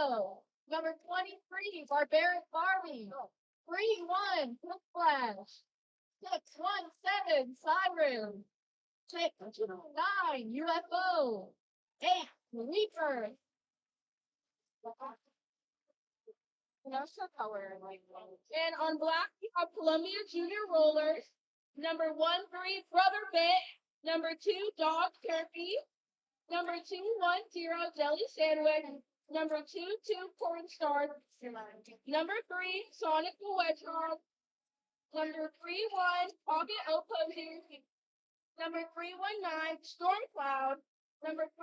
Tornado. Number 23, Barbaric Barbie. 3-1, Quick Flash. 6-1-7, Siren. 6-9, UFO. 8, Reaper. And on black, we have Columbia Junior Rollers. Number 13, Brother Bit. Number 2, Dog Turkey. Number 210, Jelly Sandwich. Number 22, Cornstarch. Number 3, Sonic the Hedgehog. Number 31, Pocket Opposing. Number 319, Storm Cloud. Number 3,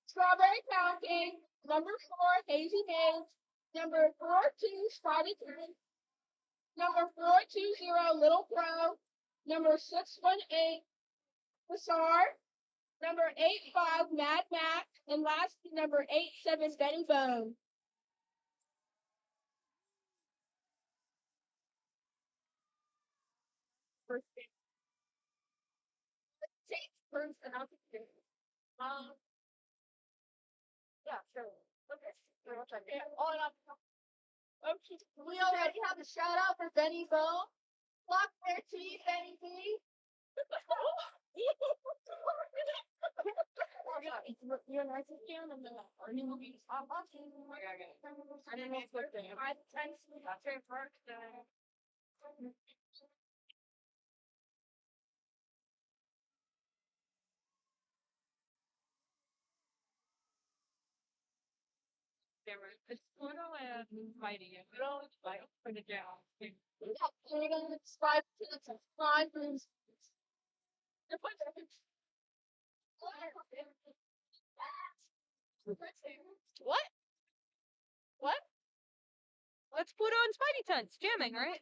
Strawberry Fountain. Number 4, Hazy Maze. Number 42, Spotted Turtle. Number 420, Little Crow. Number 618, Bazaar. Number 85, Mad Max. And lastly, number 87, Benny Bone. First thing. First, and I'll take it. Yeah, sure. Okay. Okay. We already have a shout out for Benny Bone. Block their teeth, Benny B. You're a nice again, and then I didn't mean to stop watching. I didn't mean to put them. I that's your birthday. There was a Pluto and fighting it. Pluto is fight for the down. Yeah, you're gonna subscribe to the subscribers. What? What? Let's put on Spidey Sense. Jamming, right?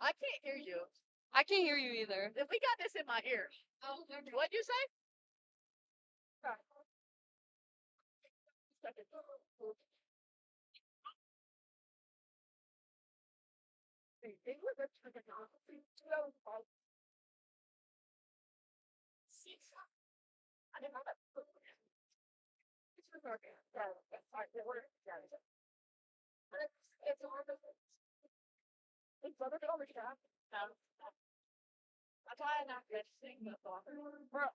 I can't hear you. I can't hear you either. If we got this in my ear. What'd you say? I didn't know that. It's it's other color stuff. That's why I'm not registering the thought. Bro.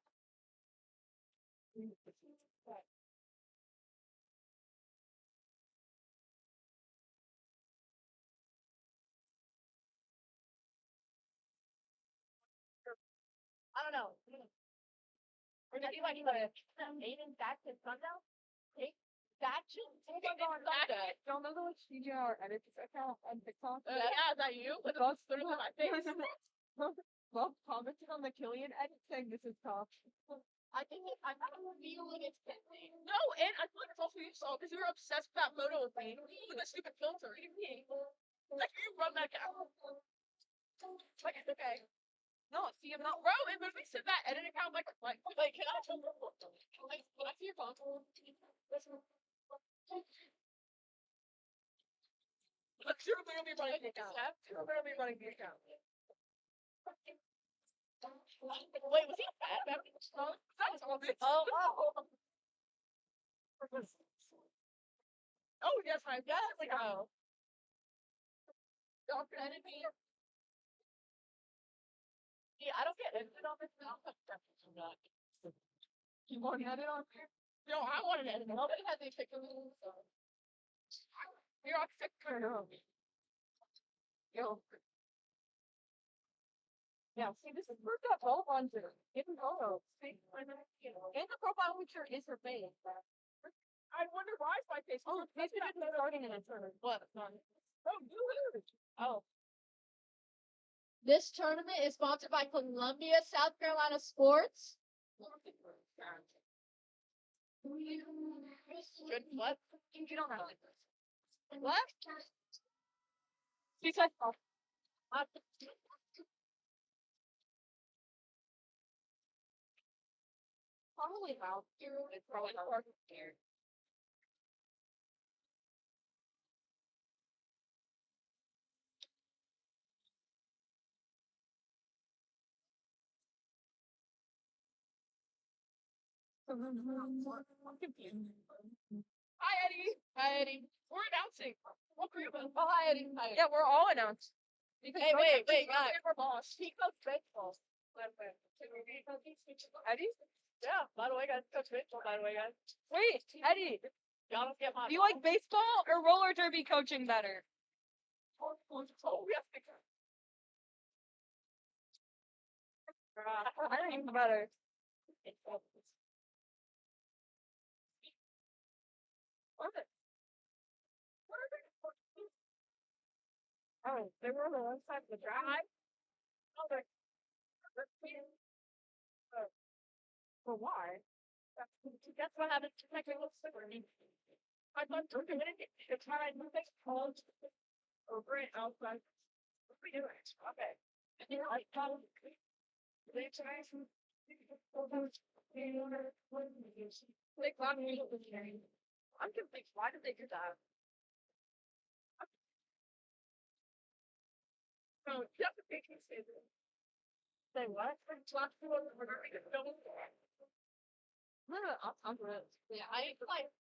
I don't know. We're gonna do like Aiden back to sundown. Take that shit. Don't know the CGR edits account on TikTok. Yeah, is that you? With the most through my face. Bob commented on the Killian edit saying this is tough. I think I'm feeling it's tempting. No, and I feel like it's also your fault because you were obsessed with that photo of me with the stupid filter. Like you run that down. Like it's okay. No, see, I'm not. Bro, it made me sit that edit account like can I tell you? Like, can I see your phone? Look, you're literally running the account. You're literally running the account. Wait, was he fat? That was all this. Oh. Oh, yes, I guess. Like, oh. Don't edit me. Yeah, I don't get edited on this now. You want to edit on here? No, I want to edit. Nobody had these pictures. So. You're on sick. Yo. Yeah, see, this is we've got both on here. Hidden photos. See, and the profile picture is her face. I wonder why is my face. Oh, maybe it's starting in a turn. What? Oh, you. Oh. This tournament is sponsored by Columbia, South Carolina Sports. Good what? You don't have it. What? She said, probably mouth. It's probably hard. I'm confused. We're announcing. What group of hi. Yeah, we're all announced. Hey, wait, guys. He coached baseball. Eddie? Yeah, by the way, guys. Coach baseball, by the way, guys. Wait, Eddie, Y'all don't get my. do you like baseball or roller derby coaching better? Oh, yes, I don't even know better. Oh, they were on the one side of the drive. Oh, they're. For why? That's what happens to technical supervision. I thought they're doing it. It's not like they called over it outside. What are we doing? Okay. And you're like, they try to. Like, I'm confused. Why did they do that? No, just a big mistake. Say what? No, I'm good. Yeah, I like.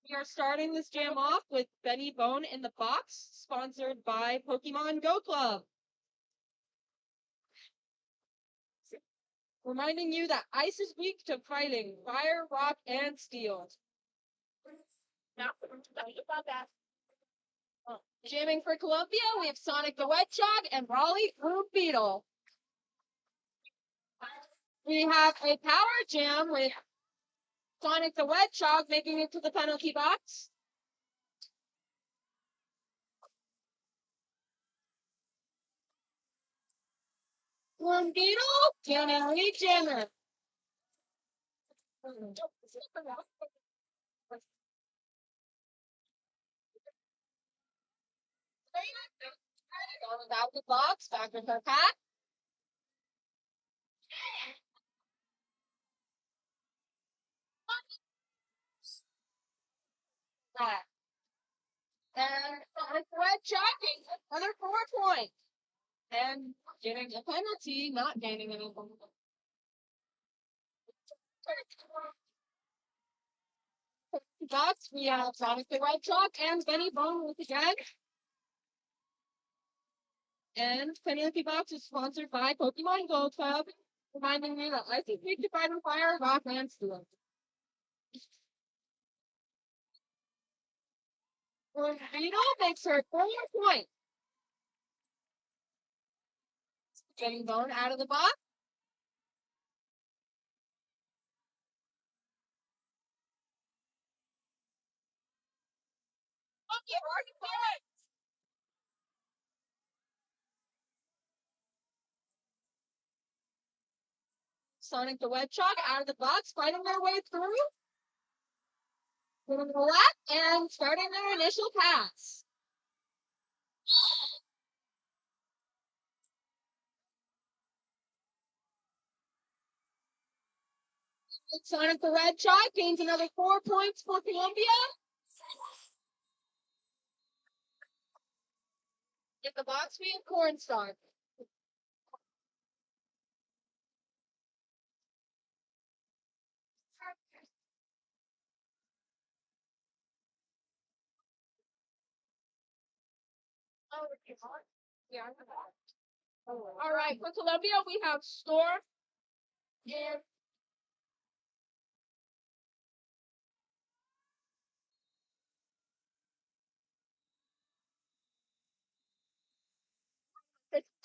We are starting this jam off with Benny Bone in the Box, sponsored by Pokemon Go Club. Reminding you that ice is weak to fighting fire, rock, and steel. About that. Jamming for Columbia, we have Sonic the Hedgehog and Raleigh Fruit Beetle. We have a power jam with Sonic the Hedgehog making it to the penalty box. Fruit Beetle, Canary Jammer. Going out the box, back with her pack. That. And Sonic the Hedgehog gets another 4 points. And getting a penalty, not gaining anything. Box, we have Sonic the Hedgehog and Benny Bone once again. And Penalty Box is sponsored by Pokemon Go Club, reminding me that Ice is weak to fight on fire, rock, and steel. Beetle makes her 4 points. Getting Bone out of the box. Sonic the Hedgehog out of the box, fighting their way through. Going to the left and starting their initial pass. Sonic the Hedgehog gains another 4 points for Columbia. Get the box, we have Cornstalk. All right, for Columbia, we have Storm and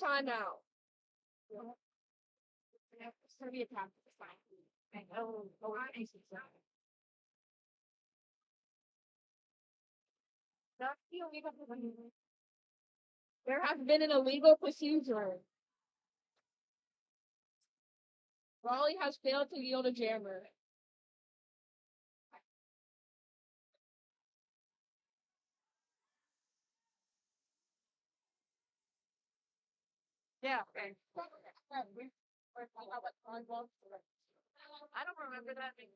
Timeout. It's gonna be a time to sign. I know. Oh, I think so. There has been an illegal procedure. Raleigh has failed to yield a jammer. Yeah. Okay. I don't remember that being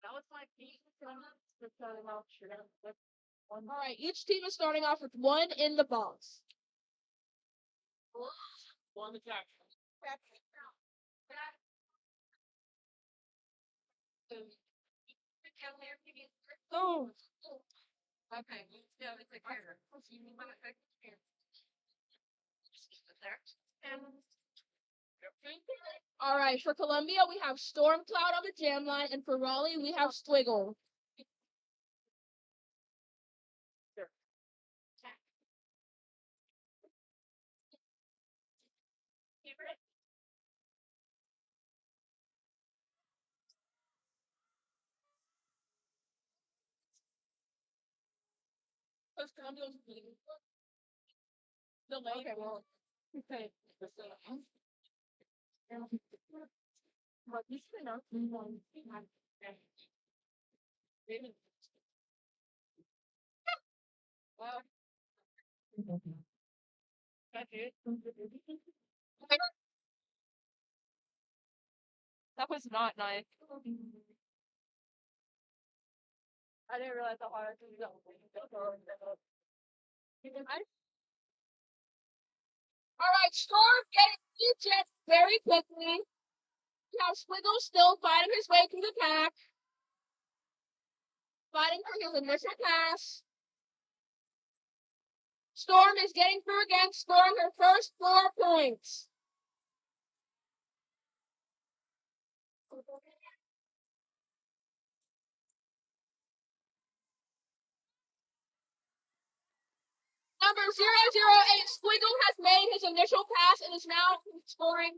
that was like All right, each team is starting off with one in the box. one attack. Oh, Okay. Yeah, it's a carrot. all right. For Columbia, we have Storm Cloud on the jam line, and for Raleigh, we have Swiggle. Okay, well, okay. But you should know. Well, that's it. That was not nice. I didn't realize how hard it was. All right, Storm getting ejected very quickly. We have Swiggle still fighting his way through the pack, fighting for his initial pass. Storm is getting through again, scoring her first 4 points. Number 008, Squiggle has made his initial pass and is now scoring.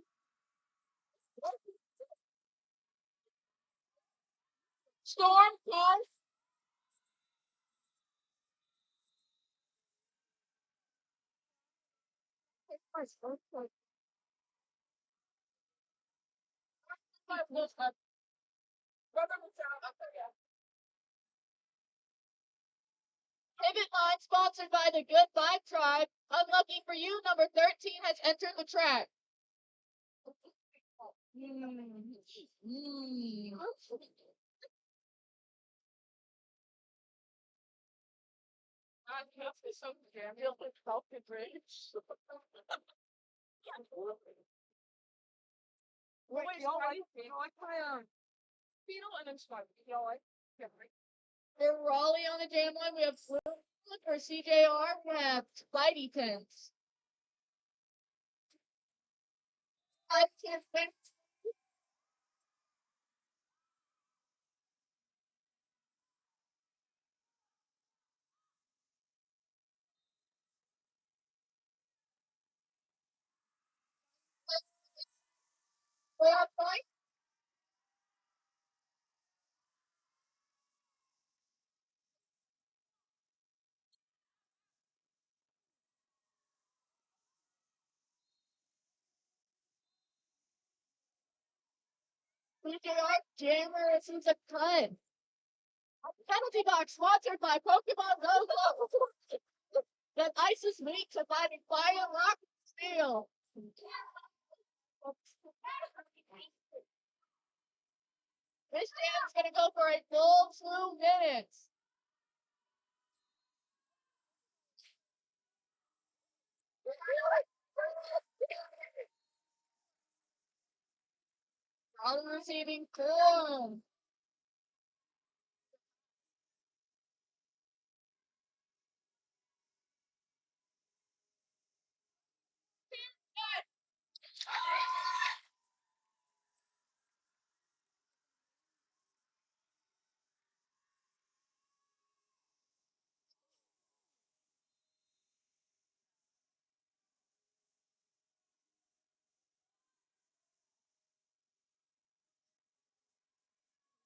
Storm pass. Pivot line sponsored by the Good Vibe Tribe. Unlucky for you, number 13 has entered the track. Wait, y'all like my Beetle and then Spike. Y'all like? Yeah, right. For Raleigh on the jam line, we have Blue. For CJR, we have Spidey Tents. I can't think. We have Spike. CJR Jammer, it seems a cut. Penalty box sponsored by Pokemon Go. That ISIS meat surviving fire, rock, and steel. This jam's gonna go for a full 2 minutes. On receiving form.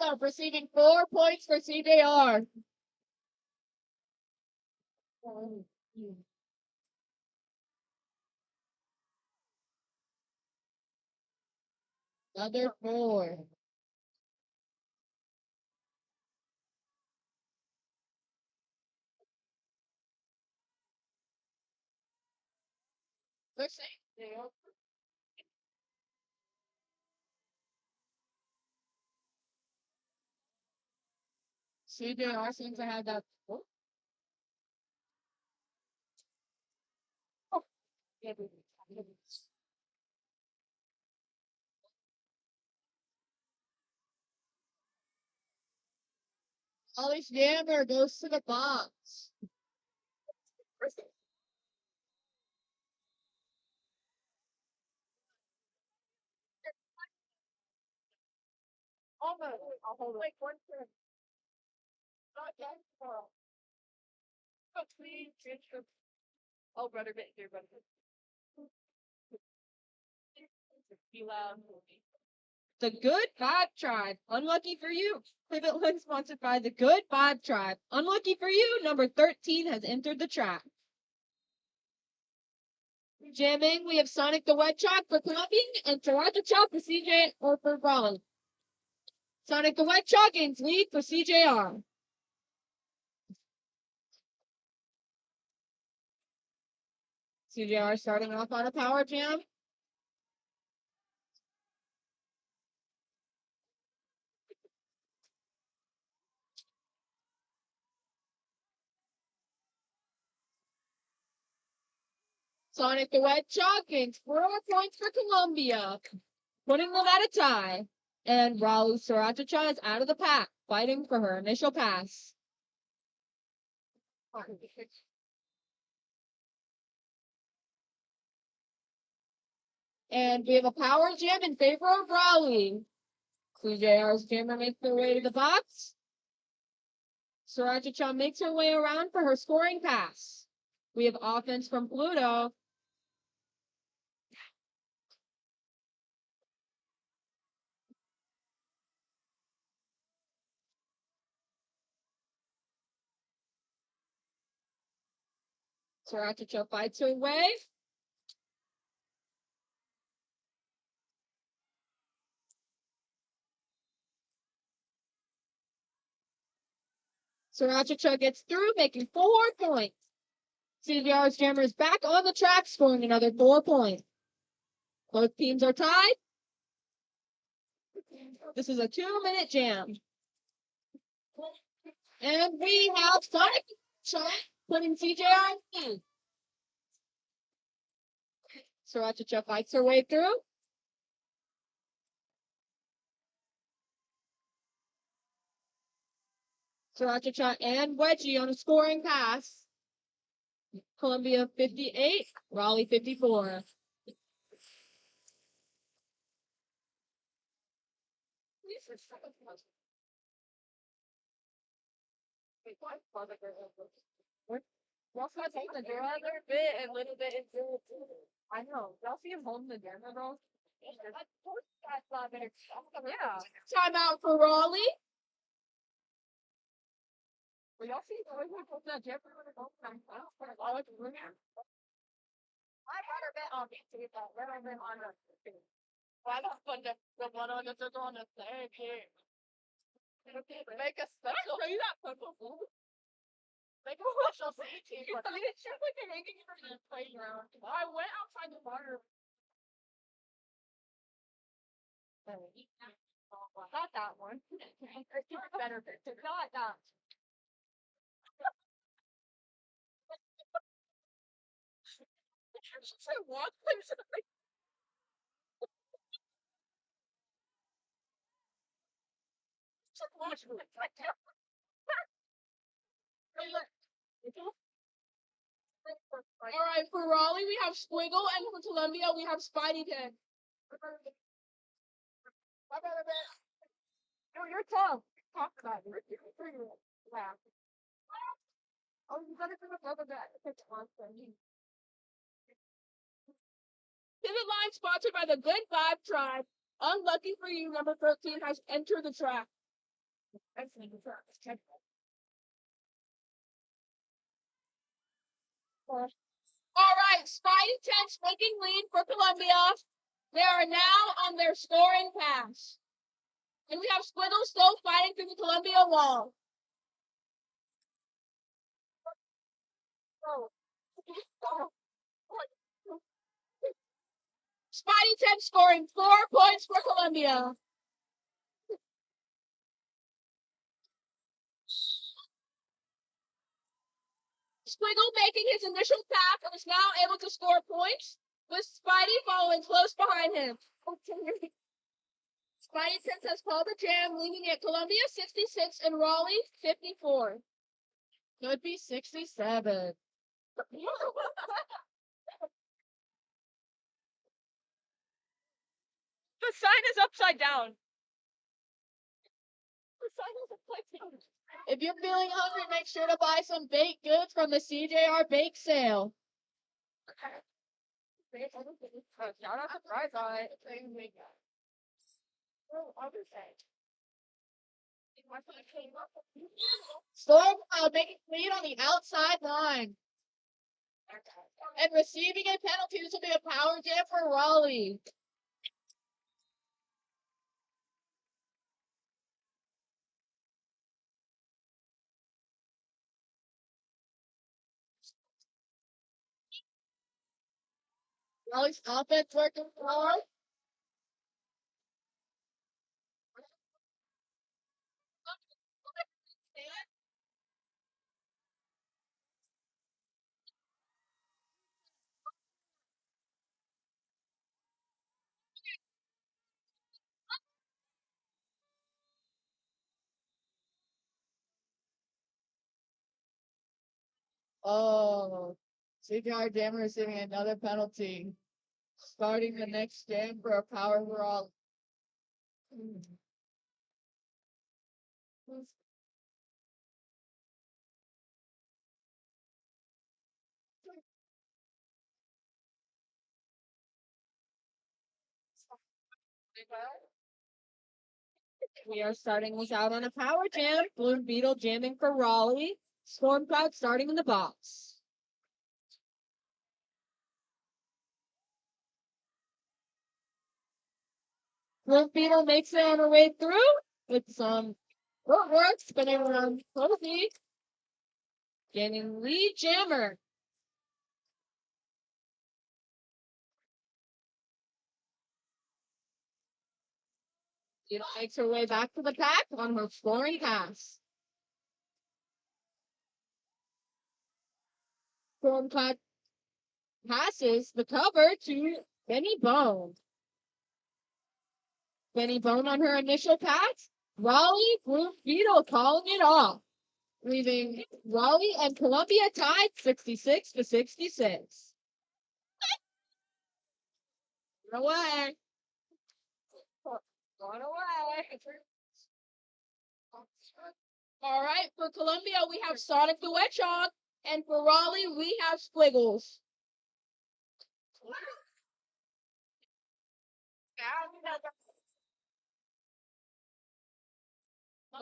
So receiving 4 points for CJR. Another 4. Let's see. CJR seems to have that. Ollie's Jammer goes to the box. Almost. I'll hold it. Like one turn. Not yet. But please, oh, brother bit here, brother. Be loud. The Good Vibe Tribe. Unlucky for you. Pivot Line sponsored by the Good Vibe Tribe. Unlucky for you, number 13 has entered the track. Jamming, we have Sonic the Hedgehog for clubbing and Toronto Chop for CJ or for Raleigh. Sonic the Hedgehog gains lead for CJR. CJR starting off on a power jam. Sonic the Hedgehog gains 4 points for Columbia, putting them at a tie. And Raleigh Sriracha is out of the pack, fighting for her initial pass. And we have a power jam in favor of Raleigh. CJR's jammer makes their way to the box. Sriracha makes her way around for her scoring pass. We have offense from Pluto. Sriracha fights her way. Sriracha gets through, making 4 points. CJR's jammer is back on the track, scoring another 4 points. Both teams are tied. This is a 2-minute jam. And we have Sonic putting CJR in lead. Sriracha fights her way through. Sriracha and Wedgie on a scoring pass. Columbia 58, Raleigh 54. Y'all see him holding the door a little bit and little bit into it too. I know. Y'all see him holding the camera, bro? Yeah. Timeout for Raleigh. Well, y'all see him holding that camera when it's open? I like to bring it. I better bet on me to get that. Better bet on the thing. Why not put the one on the thing here? Make a special. Show you that purple food. Make a special CT. I mean, it's just like they're making it from the playground. I went outside the water. Not that one. It's better. Not that. She said what? All right, for Raleigh, we have Squiggle, and for Columbia, we have Spidey Pig. No, you're tough. Talk about it. Laugh. Oh, you gotta come up with that. It's awesome. Pivot Line sponsored by the Good Vibe Tribe. Unlucky for you, number 13 has entered the track. All right, Spidey 10's making lead for Columbia. They are now on their scoring pass. And we have Squiggles still fighting through the Columbia wall. Spidey 10 scoring 4 points for Columbia. Squiggle making his initial pass and is now able to score points, with Spidey following close behind him. Spidey 10 has called a jam, leaving at Columbia 66 and Raleigh 54. Could be 67. The sign is upside down. The sign is upside down. If you're feeling hungry, make sure to buy some baked goods from the CJR bake sale. Shout out to Fries on it. Storm making lead on the outside line. And receiving a penalty. This will be a power jam for Raleigh. Raleigh's offense working hard. Oh, CJR Jammer receiving another penalty. Starting the next jam for a power Raleigh. We are starting this out on a power jam. Blue Beetle jamming for Raleigh. Storm Cloud starting in the box. Blue Beetle makes it on her way through with some footwork, spinning around Cozy. Gaining lead jammer. Beetle makes her way back to the pack on her scoring pass. Storm Cloud passes the cover to Benny Bone. Benny Bone on her initial pass. Raleigh Blue Beetle calling it off, leaving Raleigh and Columbia tied 66-66. Away. Going away. All right, for Columbia, we have Sonic the Hedgehog, and for Raleigh, we have Squiggles.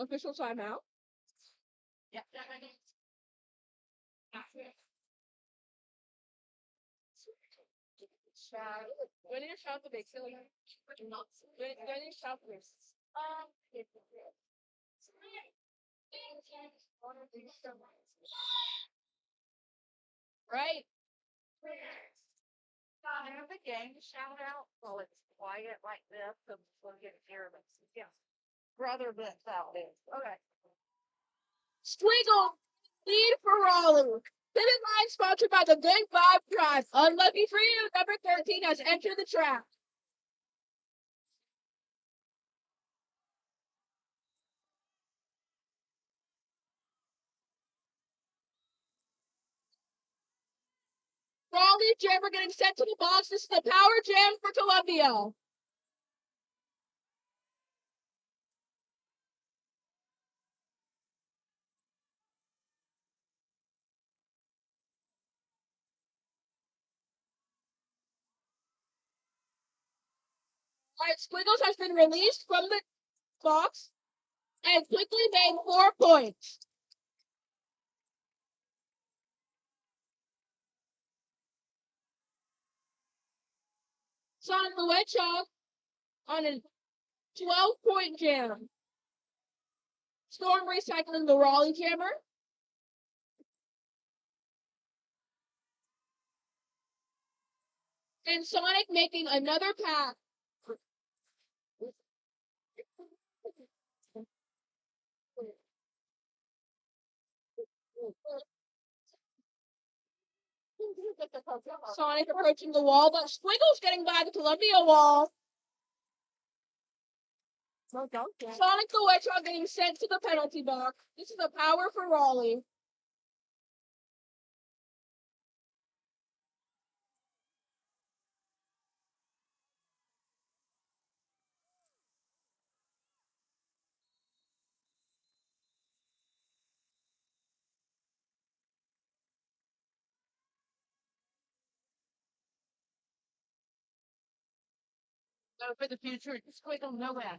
Official timeout. Yeah. When do you shout the big silly? When do you shout this? Right. I have the gang shout out while it's quiet like this, so we'll get nervous. Yeah. Brother bits out there. Okay. Squiggle, lead for Raleigh. Pivot line sponsored by the Good Vibe Tribe. Unlucky for you, number 13 has entered the track. Raleigh Jammer getting sent to the box. This is the power jam for Columbia. All right, Squiggles has been released from the box. and quickly made 4 points. Sonic the Hedgehog on a 12-point jam. Storm recycling the Raleigh jammer. And Sonic making another pass. Sonic approaching the wall, but Squiggle's getting by the Columbia wall. Sonic the Hedgehog getting sent to the penalty box. This is a power for Raleigh. So for the future, Squiggle nowhere.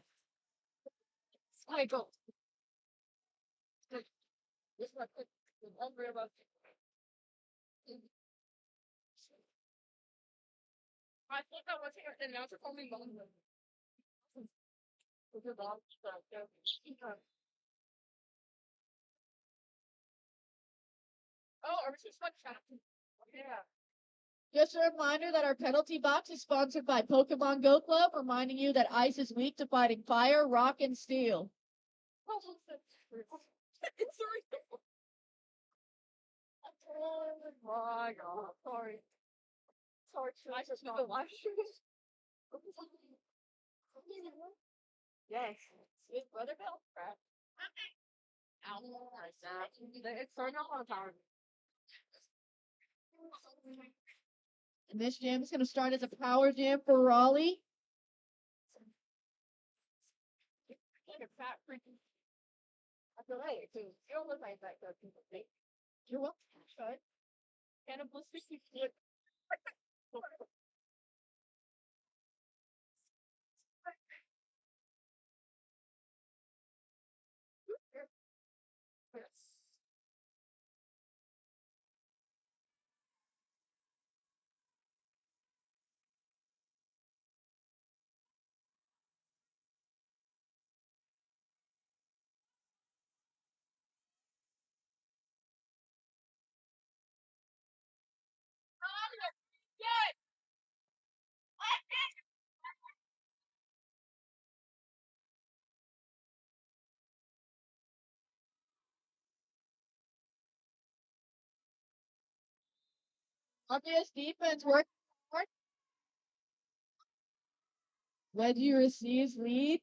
Squiggle. This one, I'm worried about. I think I was here, and now it's only one. Oh, or is this one chat? Yeah. Just a reminder that our penalty box is sponsored by Pokemon Go Club, reminding you that ice is weak to fighting fire, rock, and steel. It's sorry. Oh my god, sorry. Sorry, I just know the live shoes. Yes. Sweet brother Bill. Right. It's starting off on time. And this jam is going to start as a power jam for Raleigh. Like a fat freaking. I feel like it too. You don't look like that, though. You're welcome. Should. Cannibalistic foot. Obvious defense working hard. Reggie receives lead.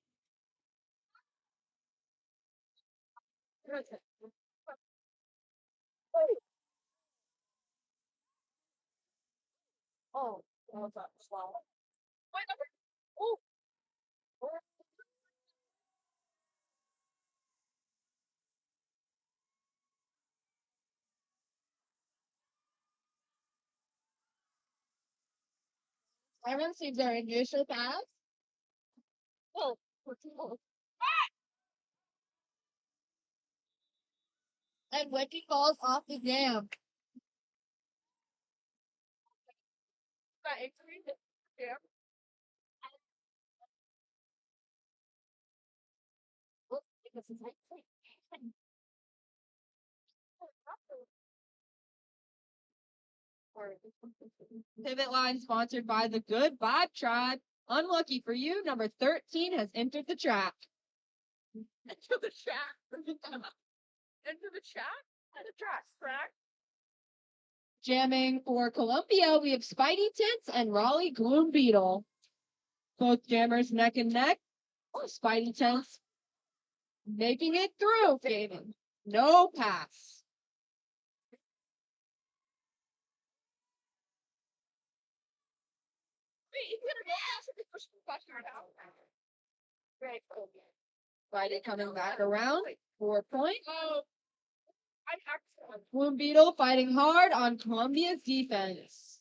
Oh, what's that? Wow. Oh, Siren receives their initial pass. oh, And Wiki falls off the jam. that increase. Yeah. Look, because it's like. Pivot line sponsored by the Good Vibe Tribe. Unlucky for you, number 13 has entered the track. Into the chat. Into the chat? And the track. Jamming for Columbia, we have Spidey Tints and Raleigh Gloom Beetle. Both jammers neck and neck. Spidey Tints making it through, Faden. No pass. Great. Spidey coming back around. 4 points. Oh, I have to. Gloom Beetle fighting hard on Columbia's defense.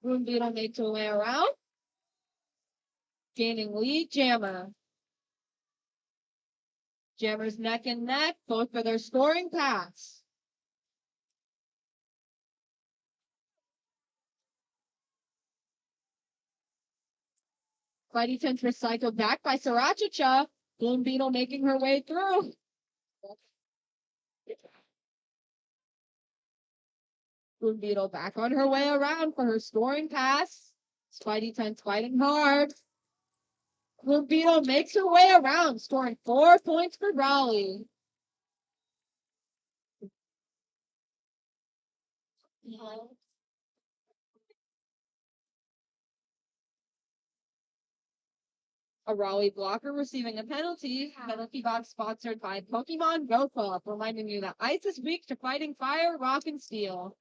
Gloom Beetle makes her way around. Gaining lead, Jammer. Jammer's neck and neck, both for their scoring pass. Spidey Sense recycled back by Sriracha. Bloom Beetle making her way through. Bloom Beetle back on her way around for her scoring pass. Spidey Sense fighting hard. Bloom Beetle makes her way around, scoring 4 points for Raleigh. A Raleigh blocker receiving a penalty. Penalty box sponsored by Pokemon Go Club, reminding you that ice is weak to fighting fire, rock, and steel.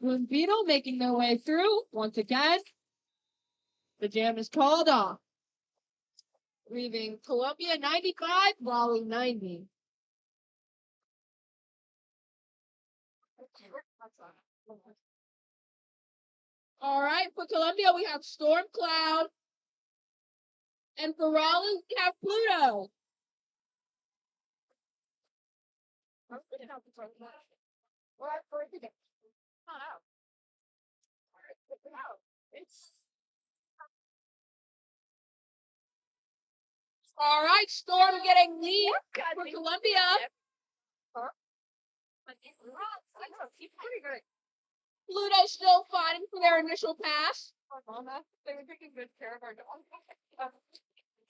Bloom Beetle making their way through once again. The jam is called off, leaving Columbia 95, Raleigh 90. All right, for Columbia, we have Storm Cloud. And for Raleigh, we have Pluto. All right, Storm getting lead for Columbia. Pluto still fighting for their initial pass. They were taking good care of our dog.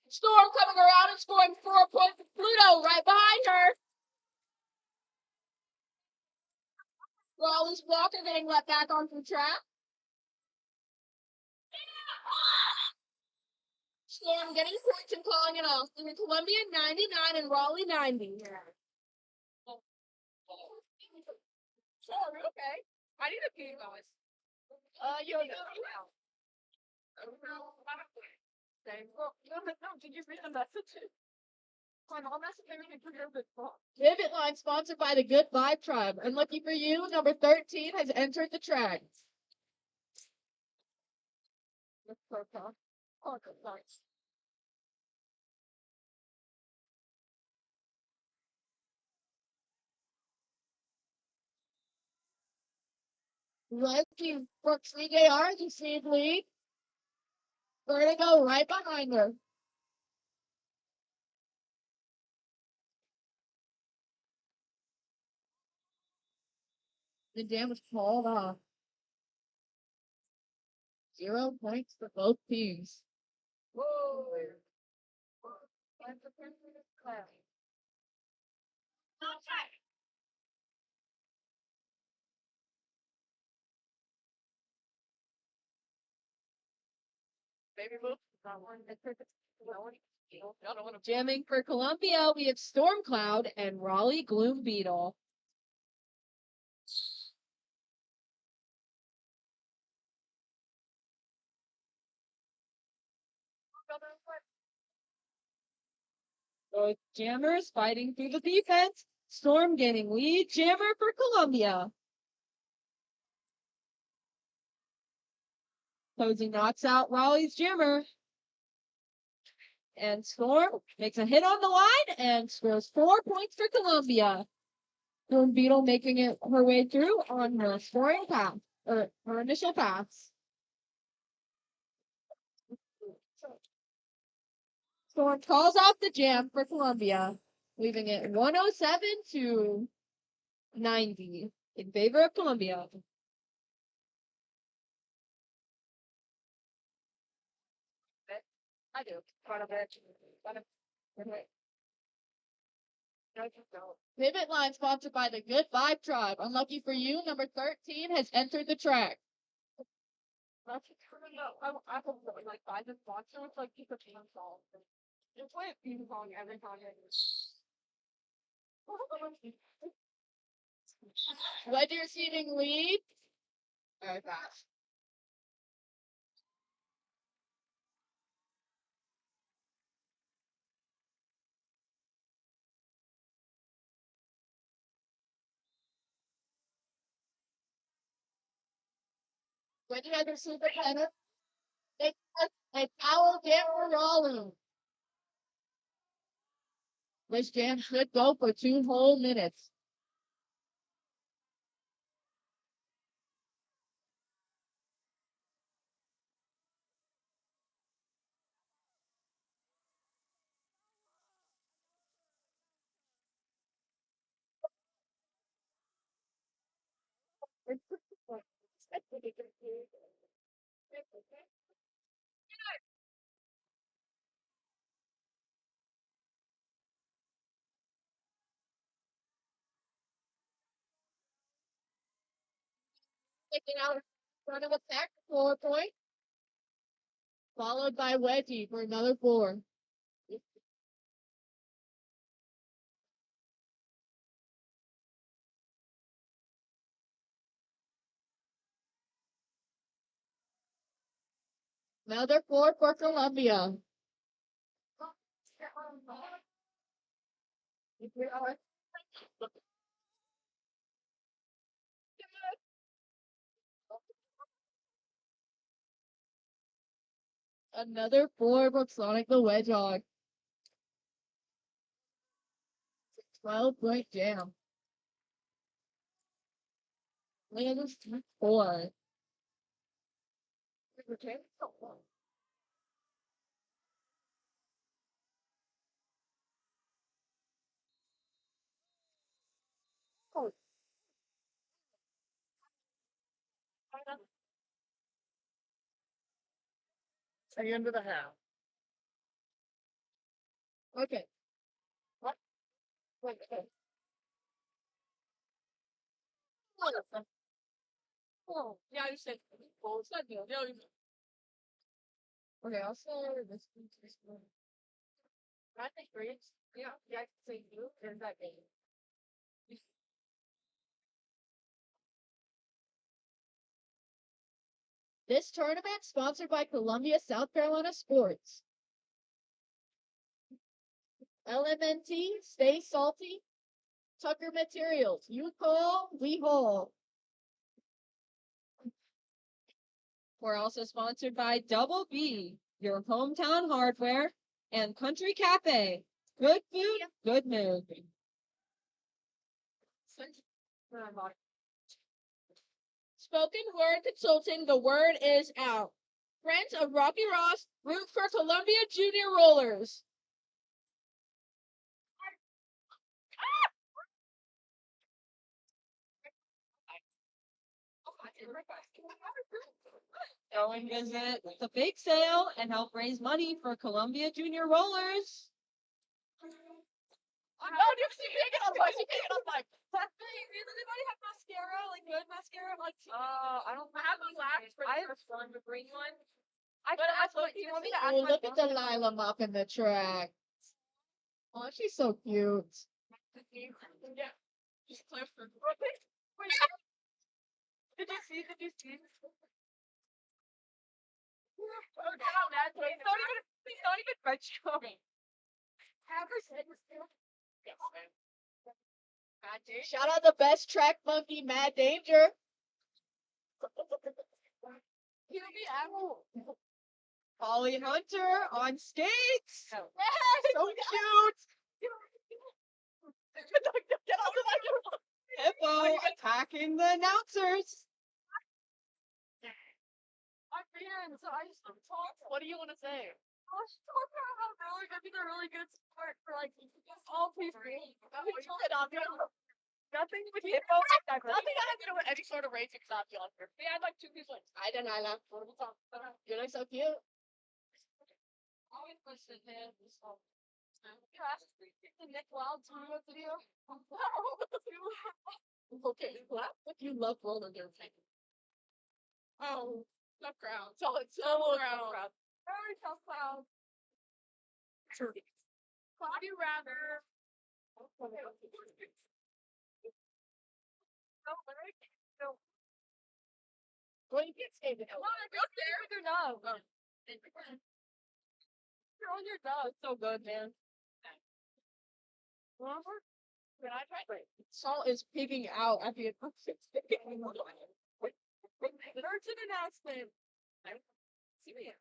Storm coming around and scoring 4 points for Pluto right behind her. Raleigh's blocker getting let back onto the track. Storm getting points and calling it off. Leaving Columbia 99 and Raleigh 90. Sorry, okay. I need a pee, guys. You know. No, did you read the message? My mom messaged me to your big book. Pivot line sponsored by the Good Vibe Tribe. Unlucky for you, number 13 has entered the track. Oh, good, thanks. Red team Brooks VJR has received lead. Vertigo right behind her. The jam was called off. 0 points for both teams. Whoa. Baby move. Jamming for Columbia, we have Storm Cloud and Raleigh Gloom Beetle. Both jammers fighting through the defense. Storm gaining lead. Jammer for Columbia. Posey knocks out Raleigh's jammer. And Storm makes a hit on the line and scores 4 points for Columbia. Gloom Beetle making it her way through on her scoring path, or her initial pass. Storm calls off the jam for Columbia, leaving it 107 to 90 in favor of Columbia. I do. Quite a bit. Pivot line sponsored by the Good Vibe Tribe. Unlucky for you, number 13 has entered the track. That's I hope that like buy this monster with like keep a team song. Just play ping pong every time. Wedge receiving lead. Very fast. Wedge has received the penalty. Make us a power jam for Raleigh. This jam should go for 2 whole minutes. Taking out front of attack for 4 point, followed by Wedgie for another 4. Another 4 for Columbia. Another 4 for Sonic the Hedgehog. 12-point jam. Landis 4. End of the half. Okay. What? Oh, yeah, you said. Oh, it's not good. Yeah, Okay, I'll say this one. I think grades. Yeah, yeah, I can say you. Is that game? This tournament sponsored by Columbia, South Carolina Sports. LMNT, stay salty. Tucker Materials, you call, we haul. We're also sponsored by Double B, your hometown hardware, and Country Cafe. Good food, good mood. Spoken word consulting, the word is out. Friends of Rocky Ross, root for Columbia Junior Rollers. Go and visit the bake sale and help raise money for Columbia Junior Rollers. No, you see, pick it up, like, pick it up, like. Hey, does anybody have mascara? Like good mascara? Like I don't have a wax for the first one, the green one. I But can ask, look, do you you want me see- to ask Oh, my look at Delilah mopping the track. Oh, she's so cute. Yeah. Just Clifford. Did you see? Did you see? Oh, no, that's right. He's not even retro. Have her said this too? Yes, ma'am. Shout out the best track monkey, Mad Danger. He'll be Apple. Holly Hunter on skates. Oh. So cute. Get off the microphone. Hippo attacking the announcers. I'm fan, so I just talk. What do you want to say? I was talking about how really good, these are really good support for like all people. Nothing with Hippo. Nothing that has to do with any sort of racing stop you on here. They had like 2 people. Hi, Delilah. You look so cute. Always listen, man. This song. The Nick Wild video. Okay, what? You love roller derby. Oh, tough crowd. Solid crowd. Very tough crowd. Would you rather? No, Larry. No. Well, you can't say that. Come on, go there with your dog. You're on your dog. It's so good, man. Remember? Can I try? Salt is pigging out at the announcement. Urgent announcement. See me.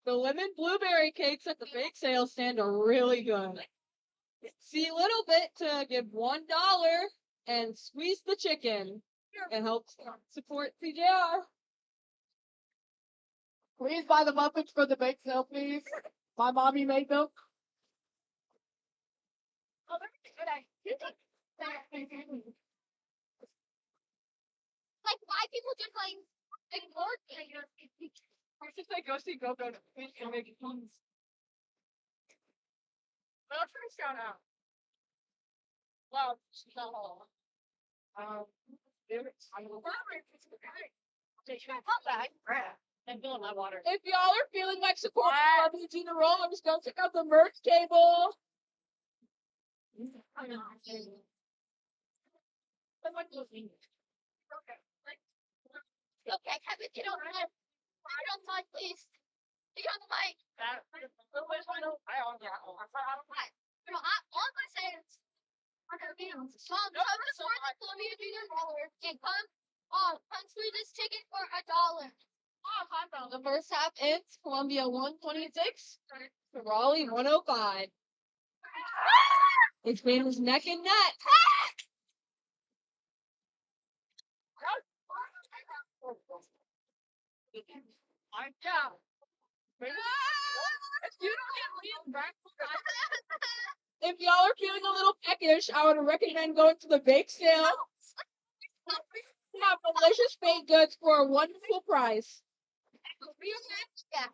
The lemon blueberry cakes at the bake sale stand are really good. See little bit to give $1 and squeeze the chicken. It helps support CJR. Please buy the muffins for the bake sale, please. My mommy made them. Oh, that's a good idea. Like, why people just like ignore me? I should say go see Go Go and make puns. Well, first shout out. Wow, no. If y'all are feeling like supporting Gina Rollers, go check out the merch table. Okay, Kevin, you don't have. I don't mind, please. You don't mind. You know, all I'm saying is, come support the Columbia Junior Roller and come through this ticket for $1. The first half ends Columbia 126 to Raleigh 105. This game is neck and neck. I'm down. If y'all are feeling a little peckish, I would recommend going to the bake sale. We have delicious baked goods for a wonderful price. Yeah.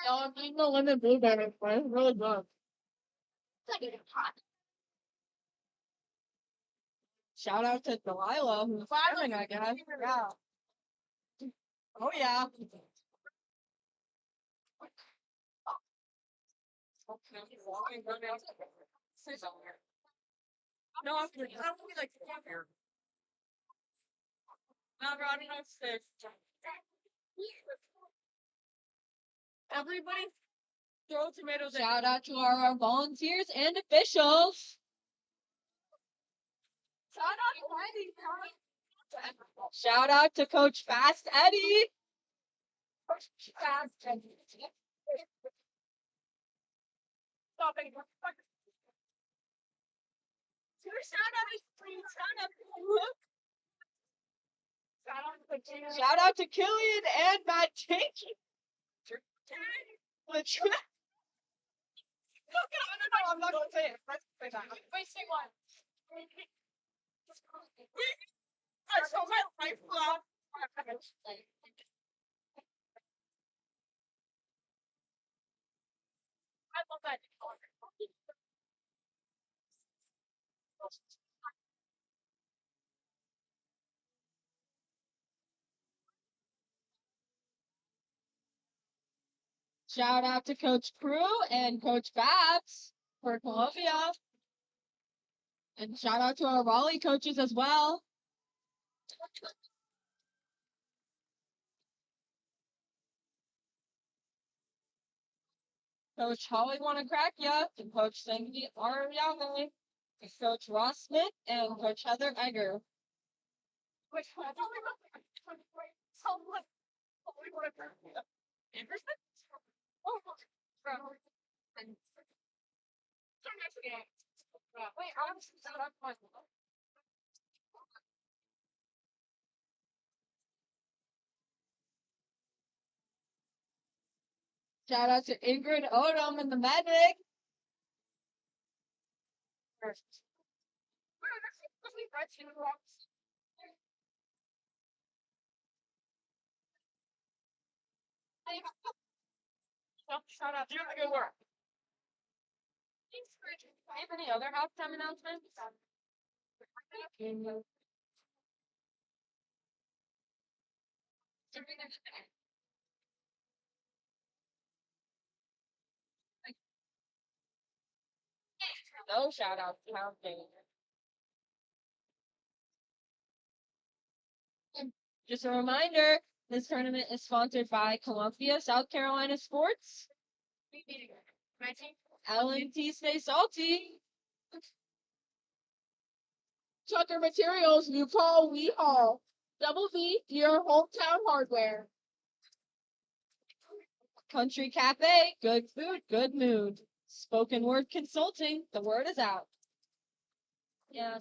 Y'all are eating the lemon blueberry. It's really good. Shout out to Delilah, who's filming, I guess. Yeah. Oh, yeah. No, I'm kidding. I don't really like to come here. No, bro, I don't know if it's everybody throw tomatoes. Shout out to our volunteers and officials. Shout out to Coach Fast Eddie. Fast Eddie. Stopping. Shout out to Killian and Matt Jenkins. No, I'm not going to say it. Let's say that. Wait, say what? I saw my life flop. I love that. Shout out to Coach Crew and Coach Babs for Columbia. And shout out to our Raleigh coaches as well. Coach Holly wanna crack ya, and Coach Sandy Ariane, Coach Ross Smith, and Coach Heather Egger. Which one? Wait, I'm Shout out to Ingrid Odom and the medic. Shout out. Do the good work. Do you have any other halftime announcements? No shout out to Hounding. Just a reminder, this tournament is sponsored by Columbia, South Carolina Sports. LNT Stay Salty. Tucker Materials, New Paul Weehall. Double V, your hometown hardware. Country Cafe, good food, good mood. Spoken Word Consulting, the word is out. Yeah.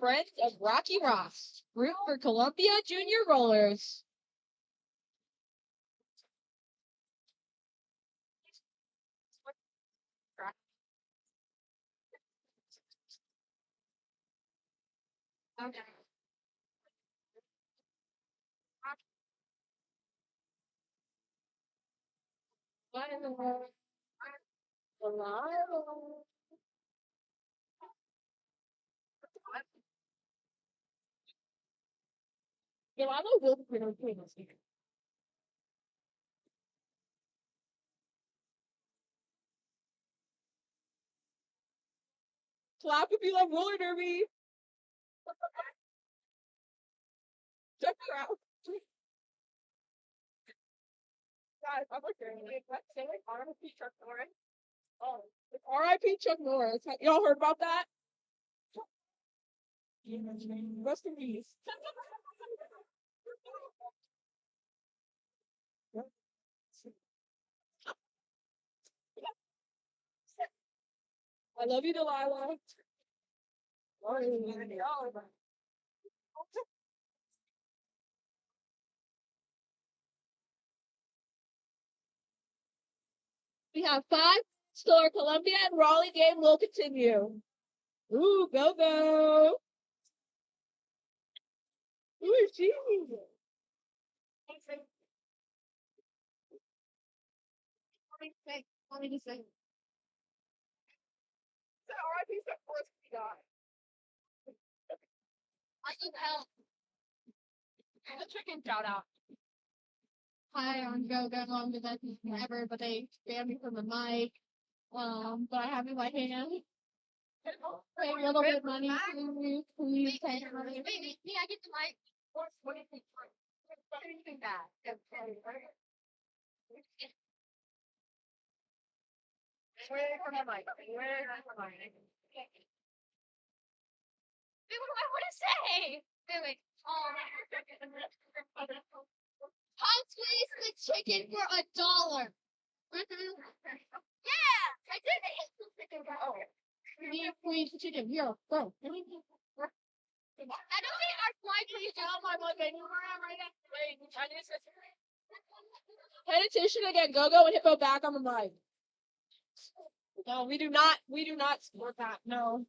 Friends of Rocky Ross, root for Columbia Junior Rollers. Okay. What in the world? Hello? Yeah, I know Will be doing this here. Clap if you love roller derby. Check her out. Guys, I'm like, let's say like R.I.P. Chuck Norris. Oh, It's R.I.P. Chuck Norris. Y'all heard about that? Rest in peace. I love you, Delilah. We have 5 store Columbia and Raleigh game will continue. Ooh, go go. Who is she? Let me just say. R.I.P. Chuck Norris guy. I need help. The chicken shout out. Hi, I'm Go Go. I'm the best ever, but they banned me from the mic. But I have in my hand. Pay a little bit of money, please. Pay your money. Wait, may I get the mic? What do you think? What do you think that? Where for my mic? Where for my mic? Wait, what do I want to say? Wait. I'll squeeze the chicken for $1. Yeah, I did it. Oh. Me squeeze the chicken. Here, go. I don't think our flight is down my money anymore. Right now. Wait, Chinese. Pay attention again. Go Go and Hippo back on the mic. No, we do not. We do not support that. No.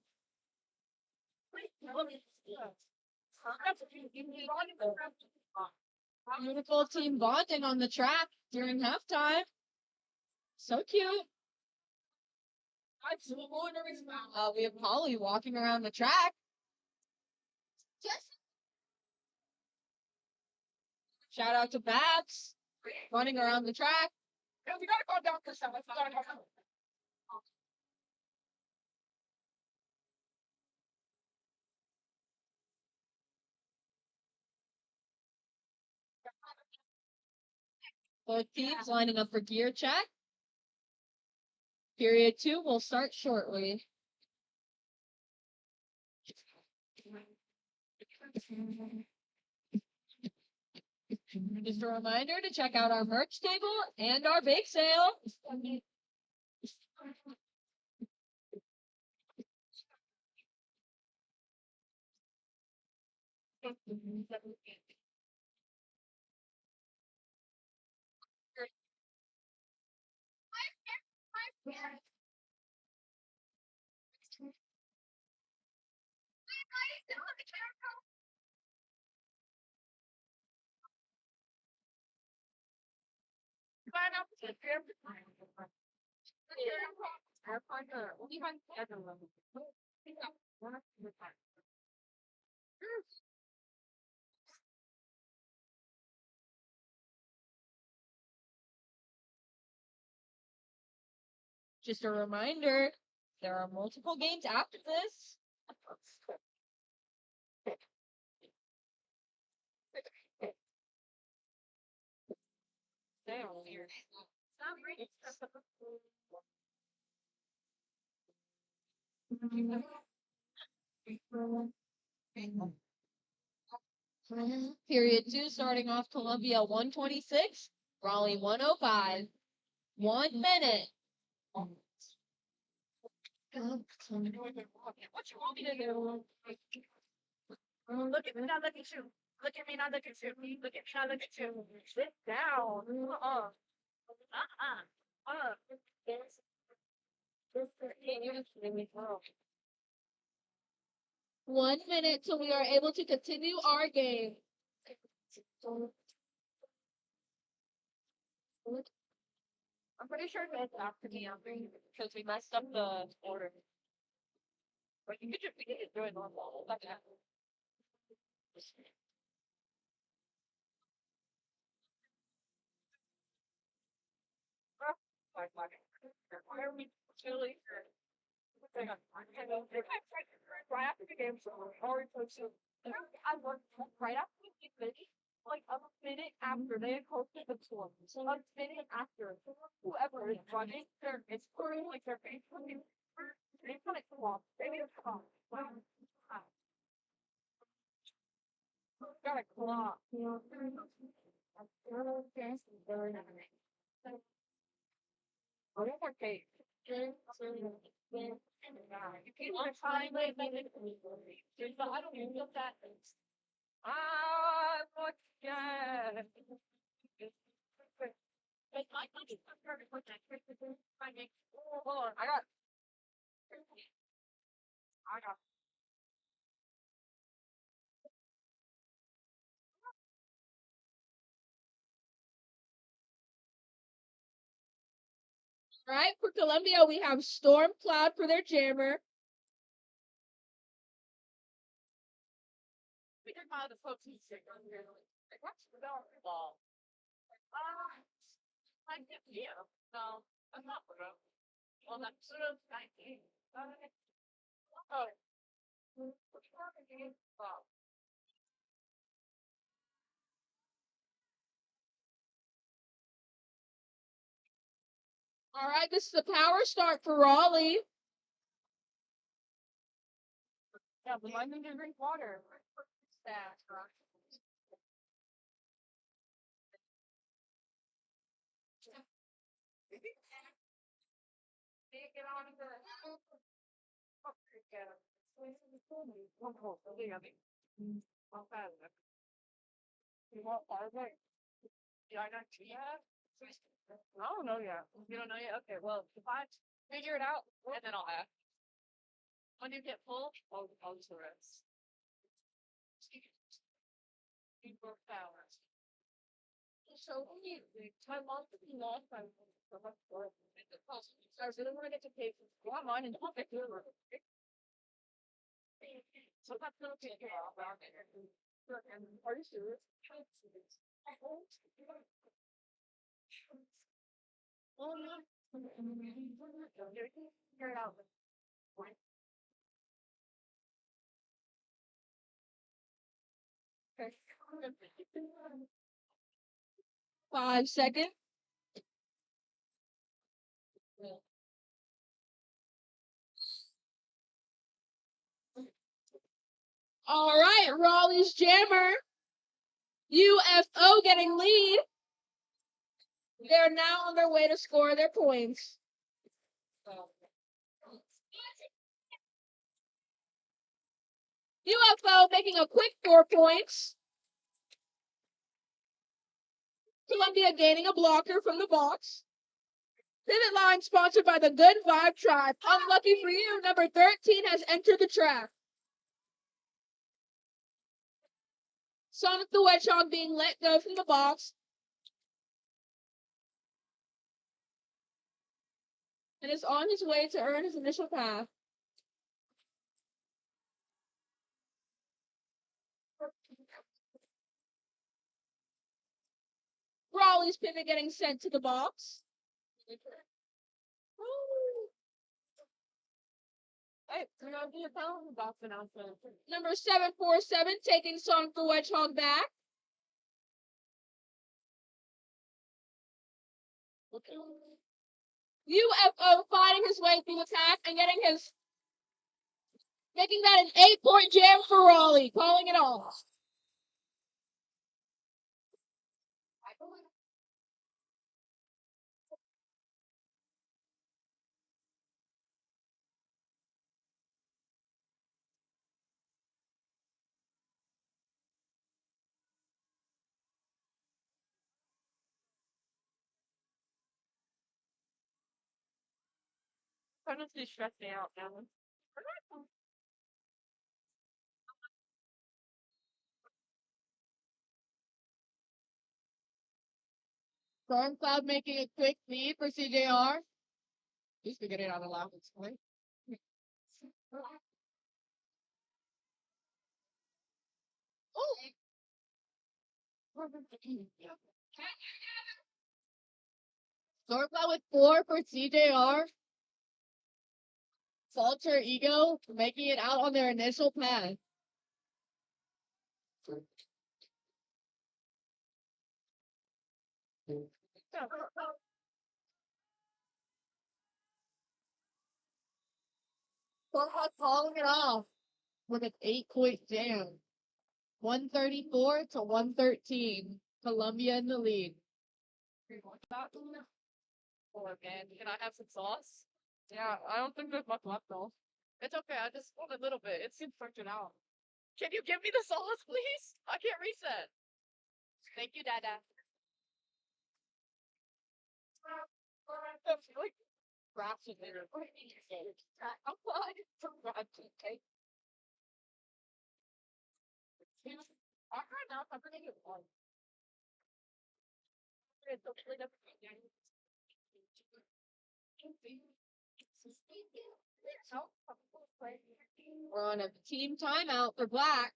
Beautiful team bonding on the track during halftime. So cute. We have Polly walking around the track. Shout out to Babs running around the track. Yeah, we gotta calm down for a second. We gotta calm down. Both teams lining up for gear check. Period 2 will start shortly. Just a reminder to check out our merch table and our bake sale. Just a reminder, there are multiple games after this. Period 2 starting off Columbia 126, Raleigh 105. 1 minute. What you want me to do? Look at me, not look at you. Look at me, not look at you. Look at me, not look at you. Sit down. You just made me throw. 1 minute till we are able to continue our game. I'm pretty sure it's after me because we messed up the order. But you could just do it normal. Like that. Why are we chilly? Right after the game, so I worked right after the finish, like a minute after they had posted the tour. So a minute after, whoever is running, it's pouring like their face. They put it off. They need to come. Got a clock. Okay. If you want to find it, I don't even know that. Look, yeah. Hold on, I got. All right, for Columbia, we have Storm Cloud for their jammer. We can buy the protein shake on here. Like, what's the ball? I get yeah. No, I'm not for them. Well, that's sort of 19. Oh. Wow. All right, this is the power start for Raleigh. Yeah, remind them to drink water. Stat. Get on the. One hole. You want part of it? Yeah, I got you. I don't know yet. You don't know yet? Okay, well, if I figure it out, and then I'll ask. When you get full, I'll just rest. People hours. So my mom lost my I really want to get to pay for mine and don't get to it. So that's gonna take a while. Are you serious? Oh no. Figure it out. 5 seconds. All right, Raleigh's jammer. UFO getting lead. They're now on their way to score their points. UFO making a quick 4 points. Columbia gaining a blocker from the box. Pivot line sponsored by the Good Vibe Tribe. Unlucky for you, number 13 has entered the track. Sonic the Hedgehog being let go from the box. And is on his way to earn his initial pass. Raleigh's pivot getting sent to the box. Hey, we're gonna do a penalty box announcement. Number 747 taking Sonic the Hedgehog back. UFO fighting his way through the pack and making that an 8-point jam for Raleigh, calling it off. Penalty stressed me out now. Stormcloud making a quick lead for CJR. He's figured it out a lot this point. Stormcloud with 4 for CJR. Salter Ego making it out on their initial pass. Stormcloud calling it off with an 8-point jam. 134 to 113. Columbia in the lead. Oh man, can I have some sauce? Yeah, I don't think there's much left though. It's okay, I just want a little bit. It's infected out. Can you give me the sauce, please? I can't reset. Thank you, Dada. I feel like rats in there. I'm fine. Okay. I heard now. I'm gonna get one. It's a plate of We're on a team timeout for Black.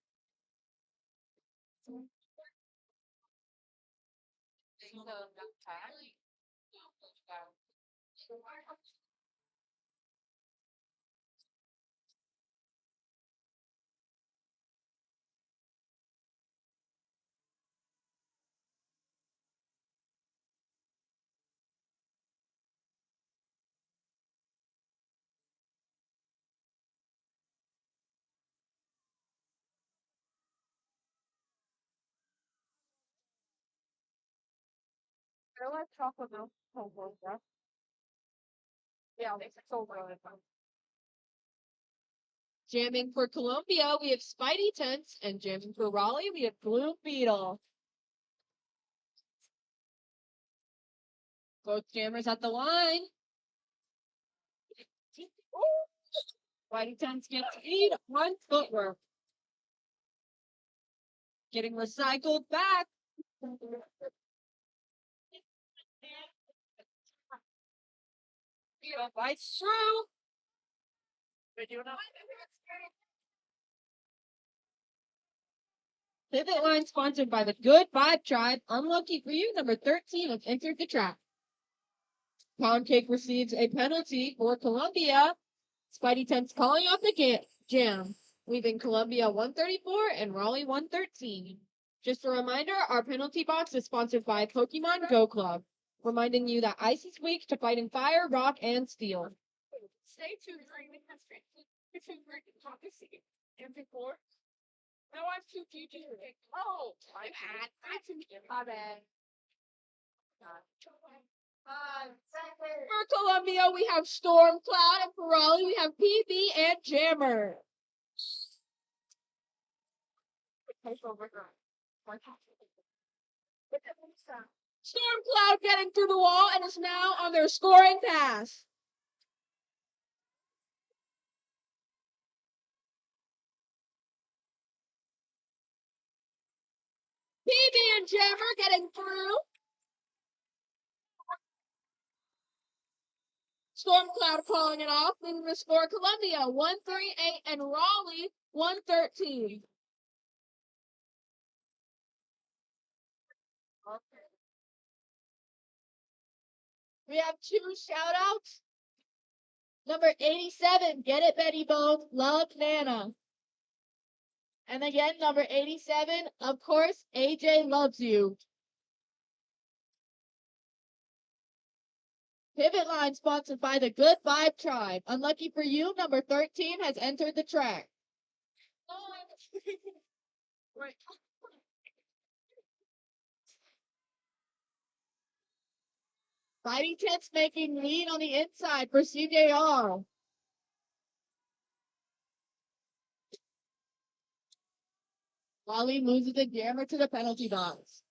I like chocolate milk. Yeah, it's so good. Jamming for Columbia, we have Spidey Tents, and jamming for Raleigh, we have Blue Beetle. Both jammers at the line. Spidey Tents gets lead on footwork. Getting recycled back. Beetle bites through. Pivot line sponsored by the Good Vibe Tribe. Unlucky for you, number 13 has entered the track. Pound Cake receives a penalty for Columbia. Spidey Tents calling off the jam, leaving Columbia 134 and Raleigh 113. Just a reminder, our penalty box is sponsored by Pokemon Go Club, reminding you that ice is weak to fighting fire, rock, and steel. Stay tuned for the history. It's a great topic. And before, now I have two teachers. Oh, I've had. My bad. For Columbia, we have Storm Cloud, and for Raleigh, we have PB and Jammer. Storm Cloud getting through the wall and is now on their scoring pass. PB and Jammer getting through. Storm Cloud calling it off, leaving the score Columbia 138 and Raleigh 113. We have 2 shout outs. Number 87, Get It Betty Bones, Love Nana. And again, number 87, of course, AJ Loves You. Pivot line sponsored by the Good Vibe Tribe. Unlucky for you, number 13 has entered the track. Fighting Tents making lead on the inside for CJR. Raleigh loses the jammer to the penalty box.